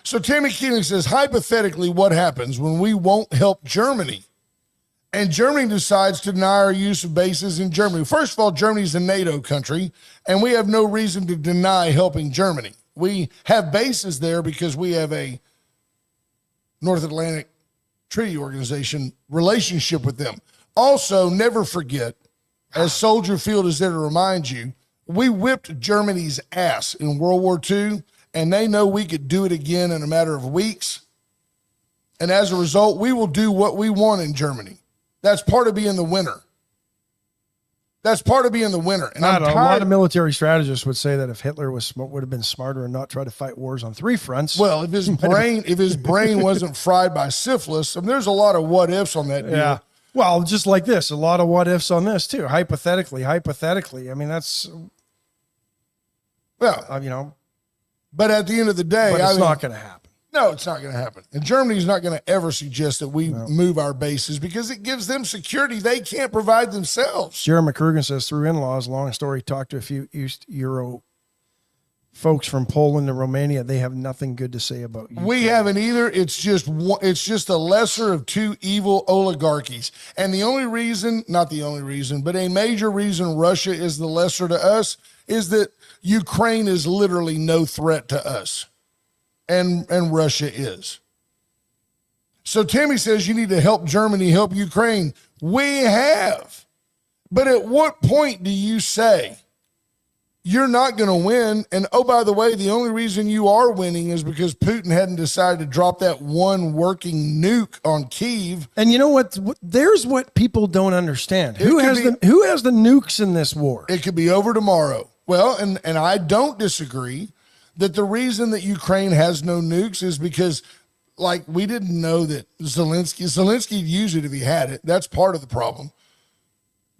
So Tammy Keeling says, hypothetically, what happens when we won't help Germany? And Germany decides to deny our use of bases in Germany. First of all, Germany's a NATO country, and we have no reason to deny helping Germany. We have bases there because we have a North Atlantic Treaty Organization relationship with them. Also, never forget, as Soldier Field is there to remind you, we whipped Germany's ass in World War II, and they know we could do it again in a matter of weeks. And as a result, we will do what we want in Germany. That's part of being the winner. That's part of being the winner. And a lot of military strategists would say that if Hitler would have been smarter and not try to fight wars on three fronts. Well, if his brain wasn't fried by syphilis, there's a lot of what ifs on that deal. Yeah. Well, just like this, a lot of what ifs on this too. Hypothetically. I mean, that's, well, but at the end of the day, it's not going to happen. No, it's not going to happen. And Germany's not going to ever suggest that we move our bases because it gives them security they can't provide themselves. Jeremy McCrugan says, through in-laws, long story, talked to a few East Euro folks from Poland and Romania. They have nothing good to say about you. We haven't either. It's just a lesser of two evil oligarchies. And the only reason, not the only reason, but a major reason Russia is the lesser to us is that Ukraine is literally no threat to us. And Russia is. So Tammy says you need to help Germany, help Ukraine. We have. But at what point do you say you're not going to win? And oh, by the way, the only reason you are winning is because Putin hadn't decided to drop that one working nuke on Kyiv. And you know what? There's what people don't understand. Who has the nukes in this war? It could be over tomorrow. Well, and I don't disagree that the reason that Ukraine has no nukes is because, like, we didn't know that Zelensky'd use it if he had it. That's part of the problem.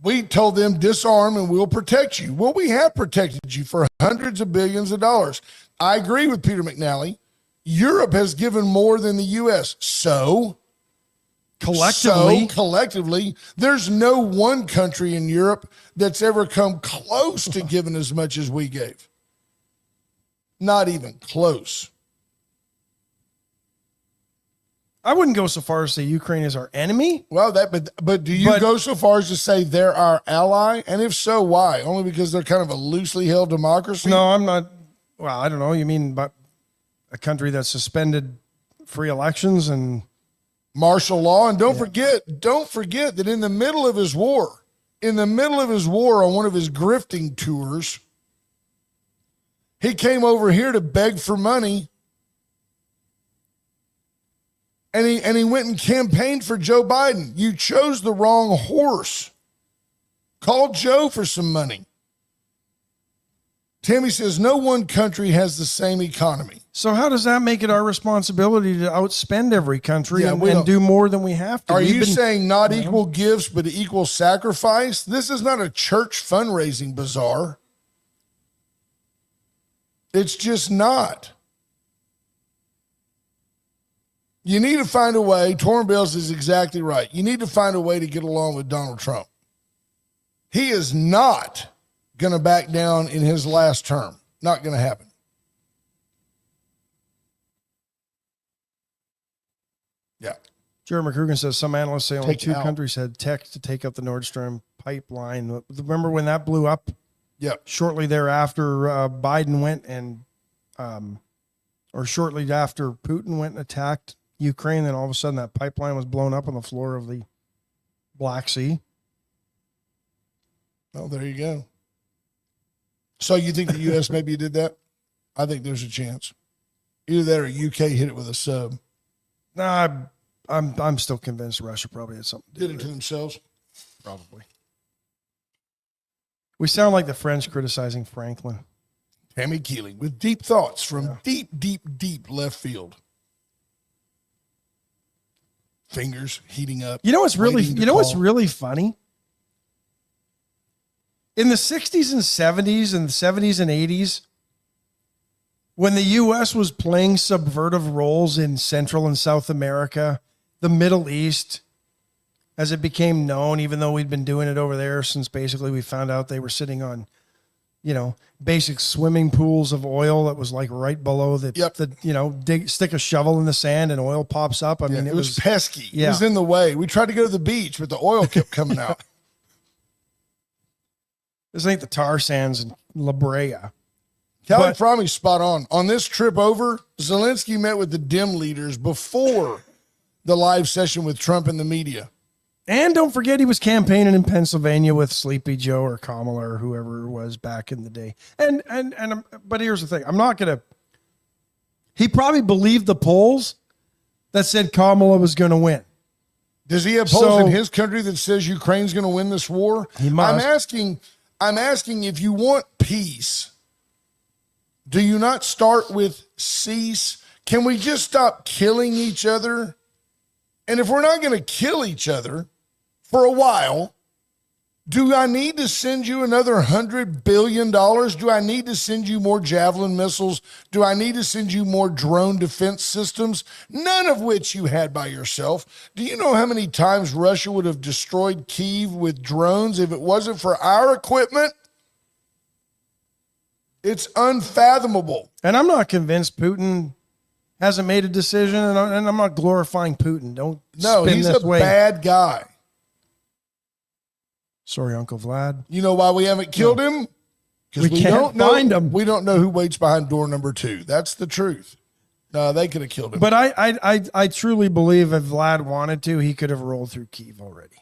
We told them disarm and we'll protect you. Well, we have protected you for hundreds of billions of dollars. I agree with Peter McNally. Europe has given more than the U.S. So collectively, there's no one country in Europe that's ever come close to giving as much as we gave. Not even close. I wouldn't go so far as to say Ukraine is our enemy. Well, but do you go so far as to say they're our ally? And if so, why? Only because they're kind of a loosely held democracy? No, I'm not. Well, I don't know. You mean but a country that suspended free elections and martial law? And don't forget that in the middle of his war on one of his grifting tours, he came over here to beg for money, and he went and campaigned for Joe Biden. You chose the wrong horse. Call Joe for some money. Tammy says no one country has the same economy. So how does that make it our responsibility to outspend every country and do more than we have to? Are you saying not equal gifts but equal sacrifice? This is not a church fundraising bazaar. It's just not. You need to find a way. Torn Bills is exactly right. You need to find a way to get along with Donald Trump. He is not going to back down in his last term. Not going to happen. Yeah. Jerry McCrugan says some analysts say only Take two out. countries had tech to take up the Nord Stream pipeline. Remember when that blew up? Yep. Shortly thereafter, Biden went and, or shortly after Putin went and attacked Ukraine, then all of a sudden that pipeline was blown up on the floor of the Black Sea. Oh, there you go. So you think the U.S. maybe did that? I think there's a chance. Either that or UK hit it with a sub. Nah, I'm still convinced Russia probably had something to do Did it with to it. themselves. Probably. We sound like the French criticizing Franklin. Tammy Keeling with deep thoughts from deep left field. Fingers heating up. You know what's really waiting to call. really funny? In the 60s and 70s and 70s and 80s, when the U.S. was playing subversive roles in Central and South America, the Middle East, as it became known, even though we'd been doing it over there since basically we found out they were sitting on, basic swimming pools of oil that was like right below stick a shovel in the sand and oil pops up. I mean, It was pesky. Yeah. It was in the way. We tried to go to the beach, but the oil kept coming out. This ain't the tar sands in La Brea. Calvin But- Frommy's spot on. On this trip over, Zelensky met with the Dem leaders before the live session with Trump and the media. And don't forget he was campaigning in Pennsylvania with Sleepy Joe or Kamala or whoever it was back in the day. But here's the thing. He probably believed the polls that said Kamala was going to win. Does he have polls in his country that says Ukraine's going to win this war? He must. I'm asking if you want peace, do you not start with cease? Can we just stop killing each other? And if we're not going to kill each other for a while, do I need to send you another $100 billion? Do I need to send you more Javelin missiles? Do I need to send you more drone defense systems? None of which you had by yourself. Do you know how many times Russia would have destroyed Kyiv with drones if it wasn't for our equipment? It's unfathomable. And I'm not convinced Putin hasn't made a decision, and I'm not glorifying Putin. Don't No, spin he's this a way. bad guy. Sorry, Uncle Vlad. You know why we haven't killed him? Because We can't find him. We don't know who waits behind door number 2. That's the truth. No, they could have killed him. But I truly believe if Vlad wanted to, he could have rolled through Kyiv already.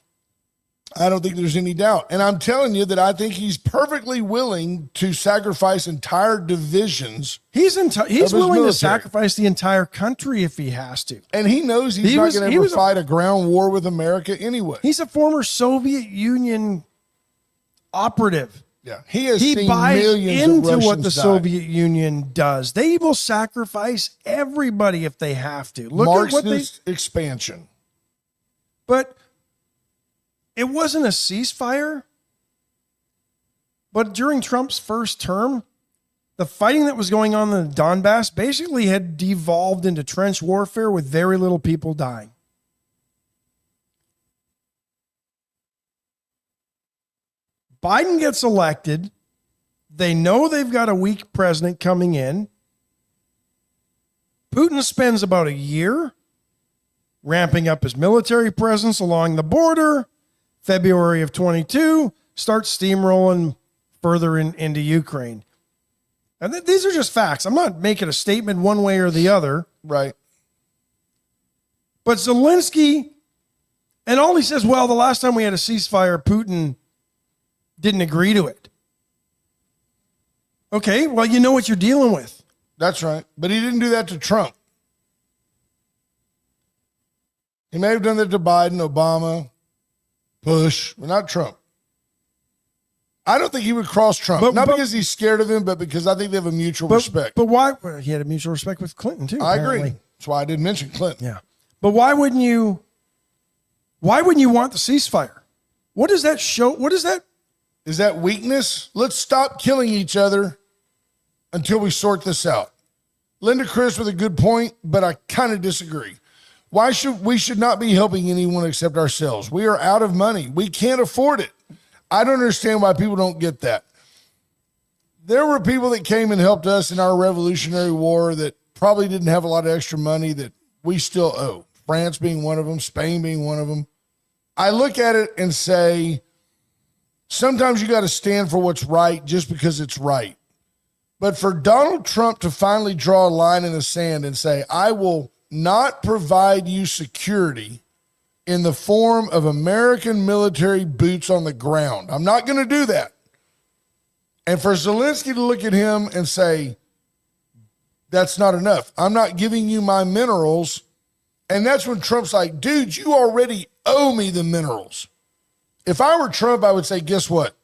I don't think there's any doubt. And I'm telling you that I think he's perfectly willing to sacrifice entire divisions. He's willing to military. sacrifice the entire country if he has to. And he knows he's not going to ever fight a ground war with America anyway. He's a former Soviet Union operative. Yeah, he has He seen buys millions of into what Russians the die. Soviet Union does. They will sacrifice everybody if they have to. Look at what they. Marxist expansion. But it wasn't a ceasefire. But during Trump's first term, the fighting that was going on in the Donbass basically had devolved into trench warfare with very little people dying. Biden gets elected. They know they've got a weak president coming in. Putin spends about a year ramping up his military presence along the border. February of 22, starts steamrolling further into Ukraine. And these are just facts. I'm not making a statement one way or the other. Right. But Zelensky, and all he says, well, the last time we had a ceasefire, Putin didn't agree to it. Okay, well, you know what you're dealing with. That's right. But he didn't do that to Trump. He may have done that to Biden, Obama, Bush, but not Trump. I don't think he would cross Trump. Not because he's scared of him, but because I think they have a mutual respect. But why? Well, he had a mutual respect with Clinton, too. I apparently. agree. That's why I didn't mention Clinton. Yeah. But why wouldn't you want the ceasefire? What does that show? What is that? Is that weakness? Let's stop killing each other until we sort this out. Linda Chris with a good point, but I kind of disagree. We should not be helping anyone except ourselves. We are out of money. We can't afford it. I don't understand why people don't get that. There were people that came and helped us in our Revolutionary War that probably didn't have a lot of extra money that we still owe. France being one of them, Spain being one of them. I look at it and say, sometimes you got to stand for what's right just because it's right. But for Donald Trump to finally draw a line in the sand and say, I will not provide you security in the form of American military boots on the ground. I'm not going to do that. And for Zelensky to look at him and say, that's not enough. I'm not giving you my minerals. And that's when Trump's like, dude, you already owe me the minerals. If I were Trump, I would say, guess what?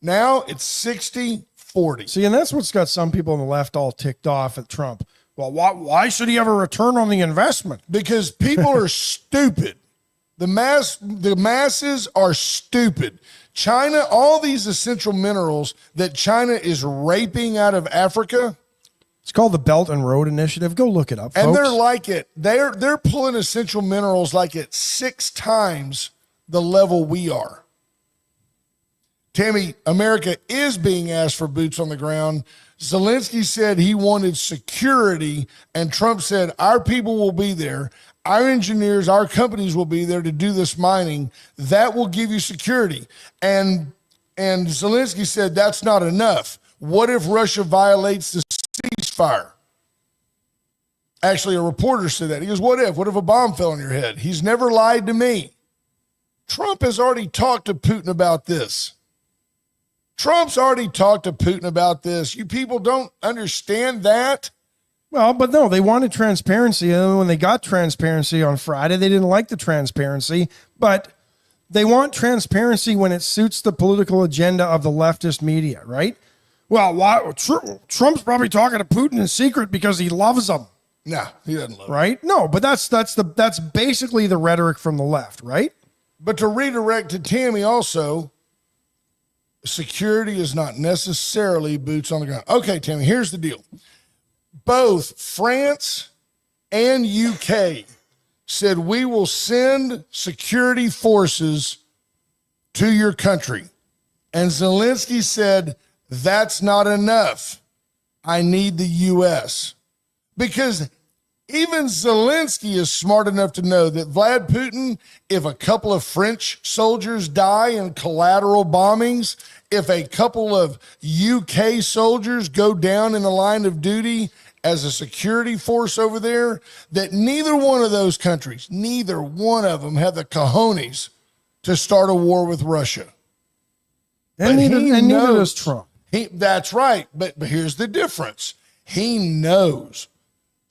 Now it's 60-40. See, and that's what's got some people on the left all ticked off at Trump. Well, why should he have a return on the investment? Because people are stupid. The masses are stupid. China, all these essential minerals that China is raping out of Africa. It's called the Belt and Road Initiative. Go look it up, folks. And they're like it. They're pulling essential minerals like at 6 times the level we are. Tammy, America is being asked for boots on the ground. Zelensky said he wanted security, and Trump said our people will be there. Our engineers, our companies will be there to do this mining. That will give you security. And Zelensky said that's not enough. What if Russia violates the ceasefire? Actually, a reporter said that. He goes, what if? What if a bomb fell on your head? He's never lied to me. Trump has already talked to Putin about this. Trump's already talked to Putin about this. You people don't understand that? Well, but no, they wanted transparency. And when they got transparency on Friday, they didn't like the transparency. But they want transparency when it suits the political agenda of the leftist media, right? Well, Trump's probably talking to Putin in secret because he loves him. No, he doesn't love him. Right? No, but that's basically the rhetoric from the left, right? But to redirect to Tammy also, security is not necessarily boots on the ground. Okay, Tammy, here's the deal. Both France and UK said we will send security forces to your country. And Zelensky said, that's not enough. I need the U.S. Because even Zelensky is smart enough to know that Vlad Putin, if a couple of French soldiers die in collateral bombings, if a couple of UK soldiers go down in the line of duty as a security force over there, that neither one of those countries, neither one of them have the cojones to start a war with Russia. And neither does Trump. That's right. But here's the difference. He knows.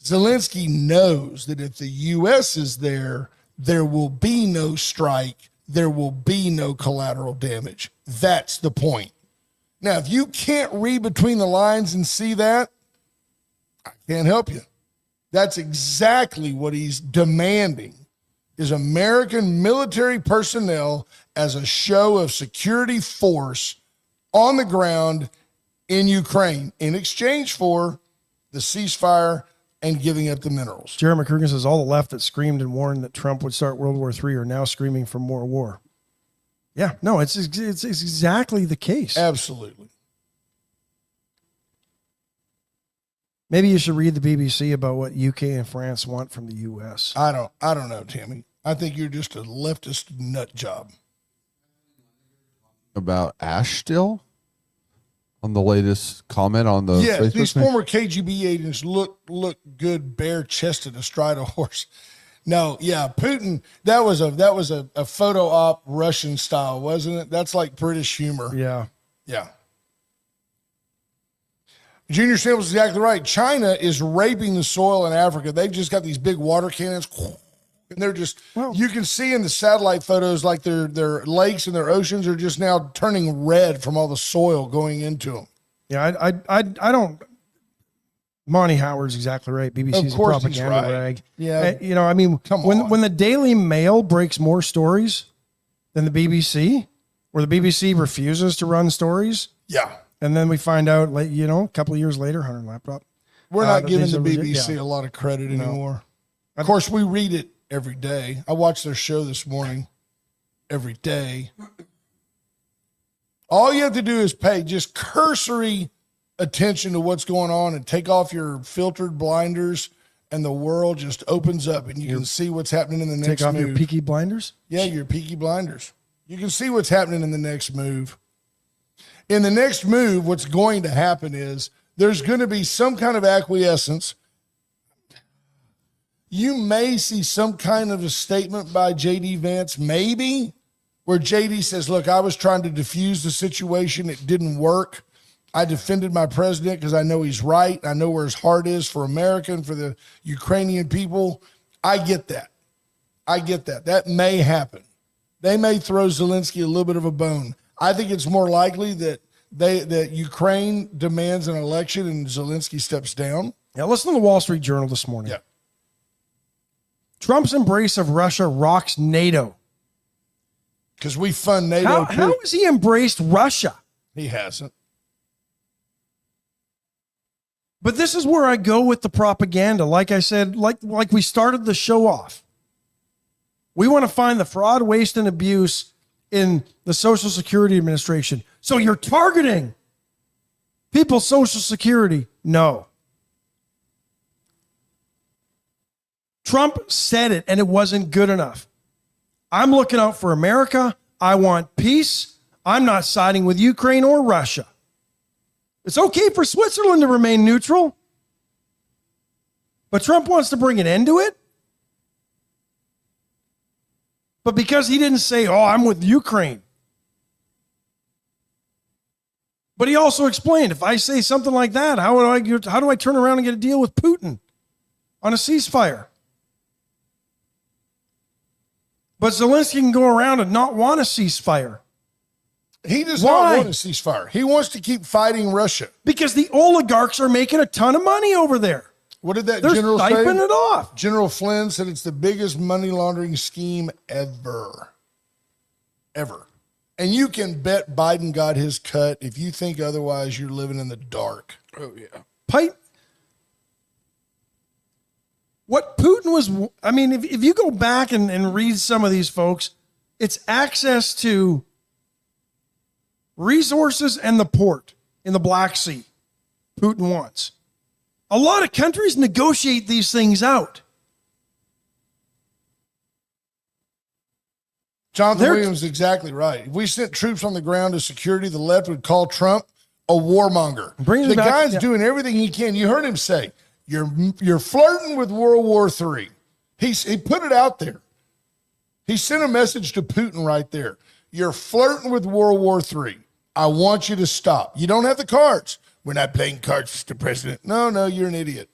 Zelensky knows that if the U.S. is there, there will be no strike. There will be no collateral damage. That's the point. Now, if you can't read between the lines and see that, I can't help you. That's exactly what he's demanding, is American military personnel as a show of security force on the ground in Ukraine in exchange for the ceasefire and giving up the minerals. Jerry McCurgan says all the left that screamed and warned that Trump would start World War III are now screaming for more war. Yeah, no, it's exactly the case. Absolutely. Maybe you should read the BBC about what UK and France want from the US. I don't know, Tammy. I think you're just a leftist nut job. About Ash still? On the latest comment on the yeah, Facebook these thing? former KGB agents look good bare-chested astride a horse. No, yeah, Putin, that was a photo op Russian style, wasn't it? That's like British humor. Yeah. Yeah. Junior Sample's exactly right. China is raping the soil in Africa. They've just got these big water cannons, and they're just, you can see in the satellite photos like their lakes and their oceans are just now turning red from all the soil going into them. Yeah, I don't. Monty Howard's exactly right. BBC's a propaganda rag. Yeah. You know, I mean, when the Daily Mail breaks more stories than the BBC, or the BBC refuses to run stories. Yeah. And then we find out, a couple of years later, 100 laptop. We're not giving the BBC a lot of credit anymore. Of course, we read it every day. I watched their show this morning every day. All you have to do is pay just cursory attention to what's going on and take off your filtered blinders, and the world just opens up and you can see what's happening in the next move. Take off your peaky blinders? Yeah, your peaky blinders. You can see what's happening in the next move. In the next move, what's going to happen is there's going to be some kind of acquiescence. You may see some kind of a statement by J.D. Vance, maybe, where J.D. says, look, I was trying to diffuse the situation. It didn't work. I defended my president because I know he's right. I know where his heart is for America and for the Ukrainian people. I get that. That may happen. They may throw Zelensky a little bit of a bone. I think it's more likely that Ukraine demands an election and Zelensky steps down. Now, listen to the Wall Street Journal this morning. Yeah. Trump's embrace of Russia rocks NATO. Because we fund NATO. How has he embraced Russia? He hasn't. But this is where I go with the propaganda. Like I said, like we started the show off. We want to find the fraud, waste, and abuse in the Social Security Administration. So you're targeting people's Social Security. No. Trump said it, and it wasn't good enough. I'm looking out for America. I want peace. I'm not siding with Ukraine or Russia. It's okay for Switzerland to remain neutral. But Trump wants to bring an end to it. But because he didn't say, oh, I'm with Ukraine. But he also explained, if I say something like that, how do I turn around and get a deal with Putin on a ceasefire? But Zelensky can go around and not want a ceasefire. He does Why? not want a ceasefire. He wants to keep fighting Russia. Because the oligarchs are making a ton of money over there. What did that They're general say? siphoning it off. General Flynn said it's the biggest money laundering scheme ever. Ever. And you can bet Biden got his cut. If you think otherwise, you're living in the dark. Oh, yeah. What Putin was, I mean, if you go back and read some of these folks, it's access to resources and the port in the Black Sea Putin wants. A lot of countries negotiate these things out. Jonathan Williams is exactly right. If we sent troops on the ground as security, the left would call Trump a warmonger. The guy's doing everything he can. You heard him say, you're flirting with World War III. He put it out there. He sent a message to Putin right there. You're flirting with World War III. I want you to stop. You don't have the cards. We're not playing cards, Mr. President. No, you're an idiot.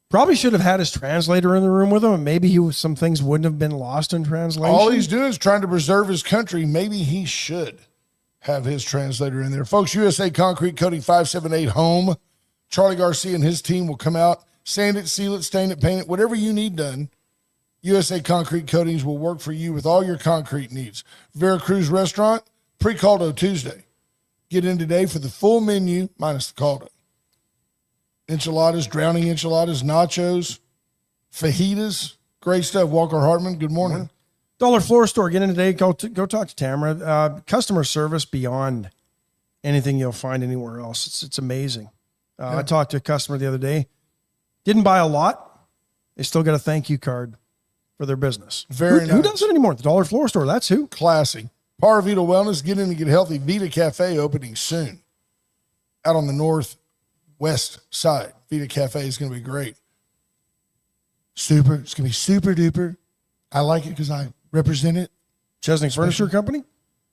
Probably should have had his translator in the room with him, and maybe some things wouldn't have been lost in translation. All he's doing is trying to preserve his country. Maybe he should have his translator in there. Folks, USA Concrete Coating 578 Home. Charlie Garcia and his team will come out, sand it, seal it, stain it, paint it, whatever you need done. USA Concrete Coatings will work for you with all your concrete needs. Veracruz Restaurant, pre-Caldo Tuesday. Get in today for the full menu minus the caldo. Enchiladas, drowning enchiladas, nachos, fajitas, great stuff. Walker Hartman, good morning. Dollar Floor Store, get in today. Go talk to Tamara. Customer service beyond anything you'll find anywhere else. It's amazing. I talked to a customer the other day. Didn't buy a lot. They still got a thank you card for their business. Who does it anymore? The Dollar Floor Store. That's who. Classy. Paravita Wellness, get in and get healthy. Vita Cafe opening soon. Out on the northwest side. Vita Cafe is going to be great. It's going to be super duper. I like it because I represent it. Chesney Furniture Company.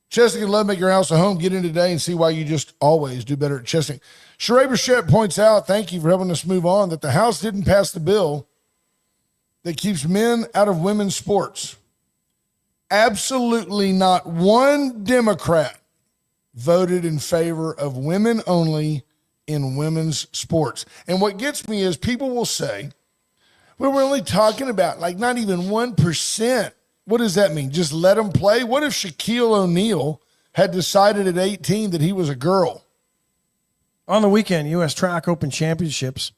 Chesney can love make your house a home. Get in today and see why you just always do better at Chesney. Sheree Burchett points out, thank you for helping us move on, that the House didn't pass the bill that keeps men out of women's sports. Absolutely not one Democrat voted in favor of women only in women's sports. And what gets me is people will say, well, we're only talking about like not even 1%. What does that mean? Just let them play? What if Shaquille O'Neal had decided at 18 that he was a girl? On the weekend, U.S. Track Open Championships,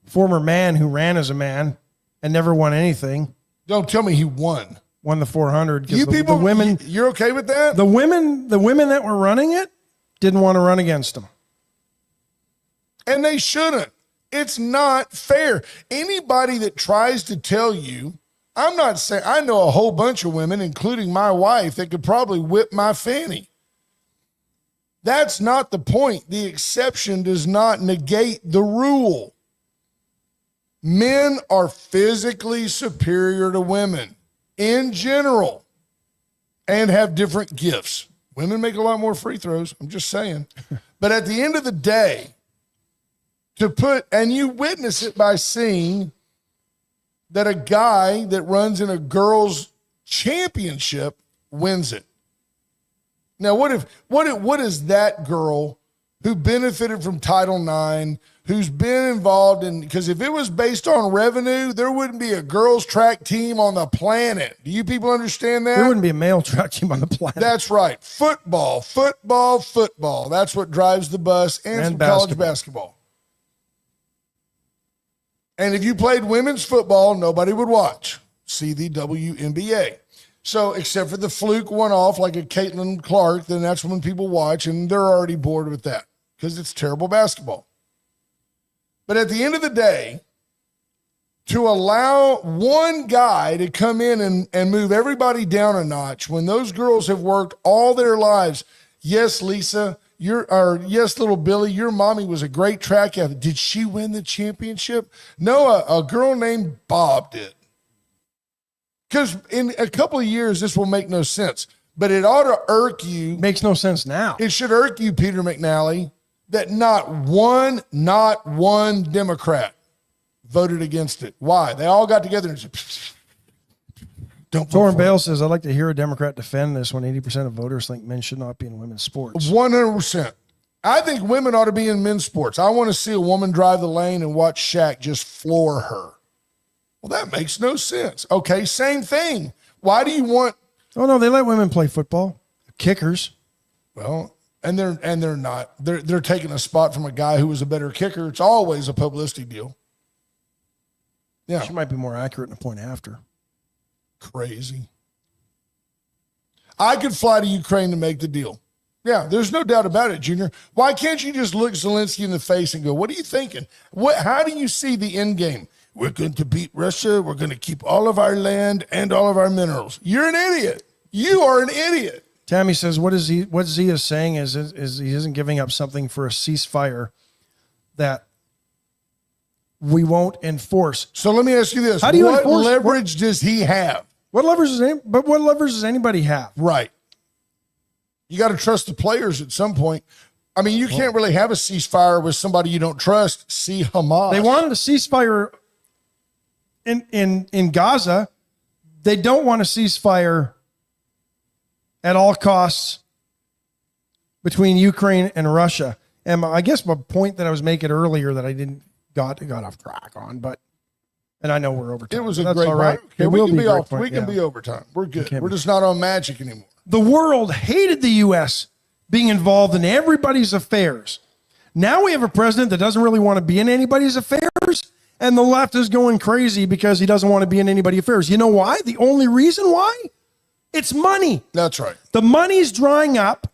former man who ran as a man and never won anything. Don't tell me he won. won the 400. 'Cause You people, the women, you're okay with that? the women that were running it didn't want to run against them. And they shouldn't. It's not fair. Anybody that tries to tell you, I'm not saying, I know a whole bunch of women, including my wife, that could probably whip my fanny. That's not the point. The exception does not negate the rule. Men are physically superior to women in general and have different gifts. Women make a lot more free throws. I'm just saying. But at the end of the day, and you witness it by seeing that a guy that runs in a girls' championship wins it. Now, what is that girl who benefited from Title IX, who's been involved in, because if it was based on revenue, there wouldn't be a girls' track team on the planet. Do you people understand that? There wouldn't be a male track team on the planet. That's right. Football. That's what drives the bus, and some college basketball. And if you played women's football, nobody would watch. See the WNBA. So except for the fluke one-off like a Caitlin Clark, then that's when people watch, and they're already bored with that because it's terrible basketball. But at the end of the day, to allow one guy to come in and move everybody down a notch when those girls have worked all their lives. Yes, Lisa, yes, little Billy, your mommy was a great track athlete. Did she win the championship? No, a girl named Bob did. Because in a couple of years, this will make no sense. But it ought to irk you. Makes no sense now. It should irk you, Peter McNally, that not one Democrat voted against it. Why? They all got together and said, don't vote Torrin for Bale it. says, I'd like to hear a Democrat defend this when 80% of voters think men should not be in women's sports. 100%. I think women ought to be in men's sports. I want to see a woman drive the lane and watch Shaq just floor her. Well, that makes no sense. Okay, same thing. Why do you want? Oh no, they let women play football. Kickers. Well, and they're not. They're taking a spot from a guy who was a better kicker. It's always a publicity deal. Yeah, She might be more accurate in the point after. crazy. I could fly to Ukraine to make the deal. Yeah, there's no doubt about it, Junior. Why can't you just look Zelensky in the face and go, what are you thinking? How do you see the end game? We're going to beat Russia. We're going to keep all of our land and all of our minerals. You're an idiot. You are an idiot. Tammy says, what Zia is saying is he isn't giving up something for a ceasefire that we won't enforce. So let me ask you this. How do you what enforce, leverage does he have? What leverage does anybody have? Right. You got to trust the players at some point. I mean, you can't really have a ceasefire with somebody you don't trust. See Hamas. They wanted a ceasefire in Gaza. They don't want a ceasefire at all costs between Ukraine and Russia. And I guess my point that I was making earlier that I didn't got off track on, and I know we're over time. It was a That's great all right. Okay, It we will can be be a great off. point, We can yeah. be overtime. We're good. Can We're be. just not on magic anymore. The world hated the U.S. being involved in everybody's affairs. Now we have a president that doesn't really want to be in anybody's affairs, and the left is going crazy because he doesn't want to be in anybody's affairs. You know why? The only reason why? It's money. That's right. The money's drying up,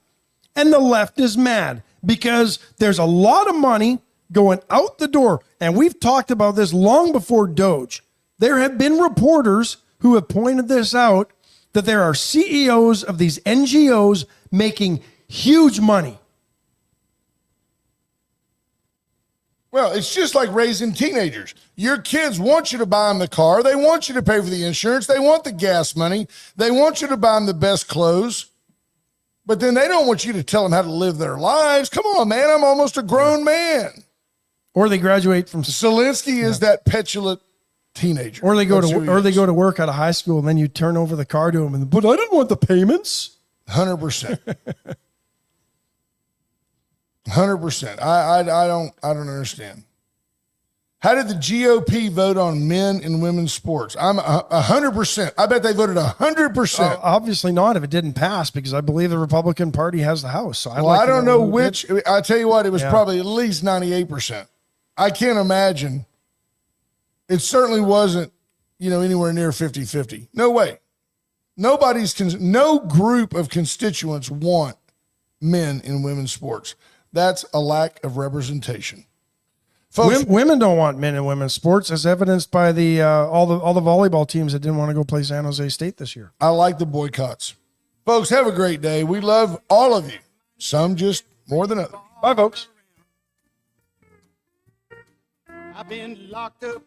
and the left is mad because there's a lot of money going out the door. And we've talked about this long before Doge. There have been reporters who have pointed this out, that there are CEOs of these NGOs making huge money. Well, it's just like raising teenagers. Your kids want you to buy them the car. They want you to pay for the insurance. They want the gas money. They want you to buy them the best clothes. But then they don't want you to tell them how to live their lives. Come on, man. I'm almost a grown man. Or they graduate from, Zelensky is that petulant teenager. or they go That's who he is. to work out of high school, and then you turn over the car to them, and but I didn't want the payments. 100%. 100%. I don't understand. How did the GOP vote on men and women's sports? I'm 100%. I bet they voted 100%. Obviously not if it didn't pass, because I believe the Republican Party has the House. So I don't know which. I tell you what, it was Yeah. probably at least 98%. I can't imagine. It certainly wasn't, anywhere near 50-50. No way. no group of constituents want men in women's sports. That's a lack of representation. Folks, Women don't want men in women's sports, as evidenced by the all the volleyball teams that didn't want to go play San Jose State this year. I like the boycotts. Folks, have a great day. We love all of you. Some just more than others. Bye, folks. I've been locked up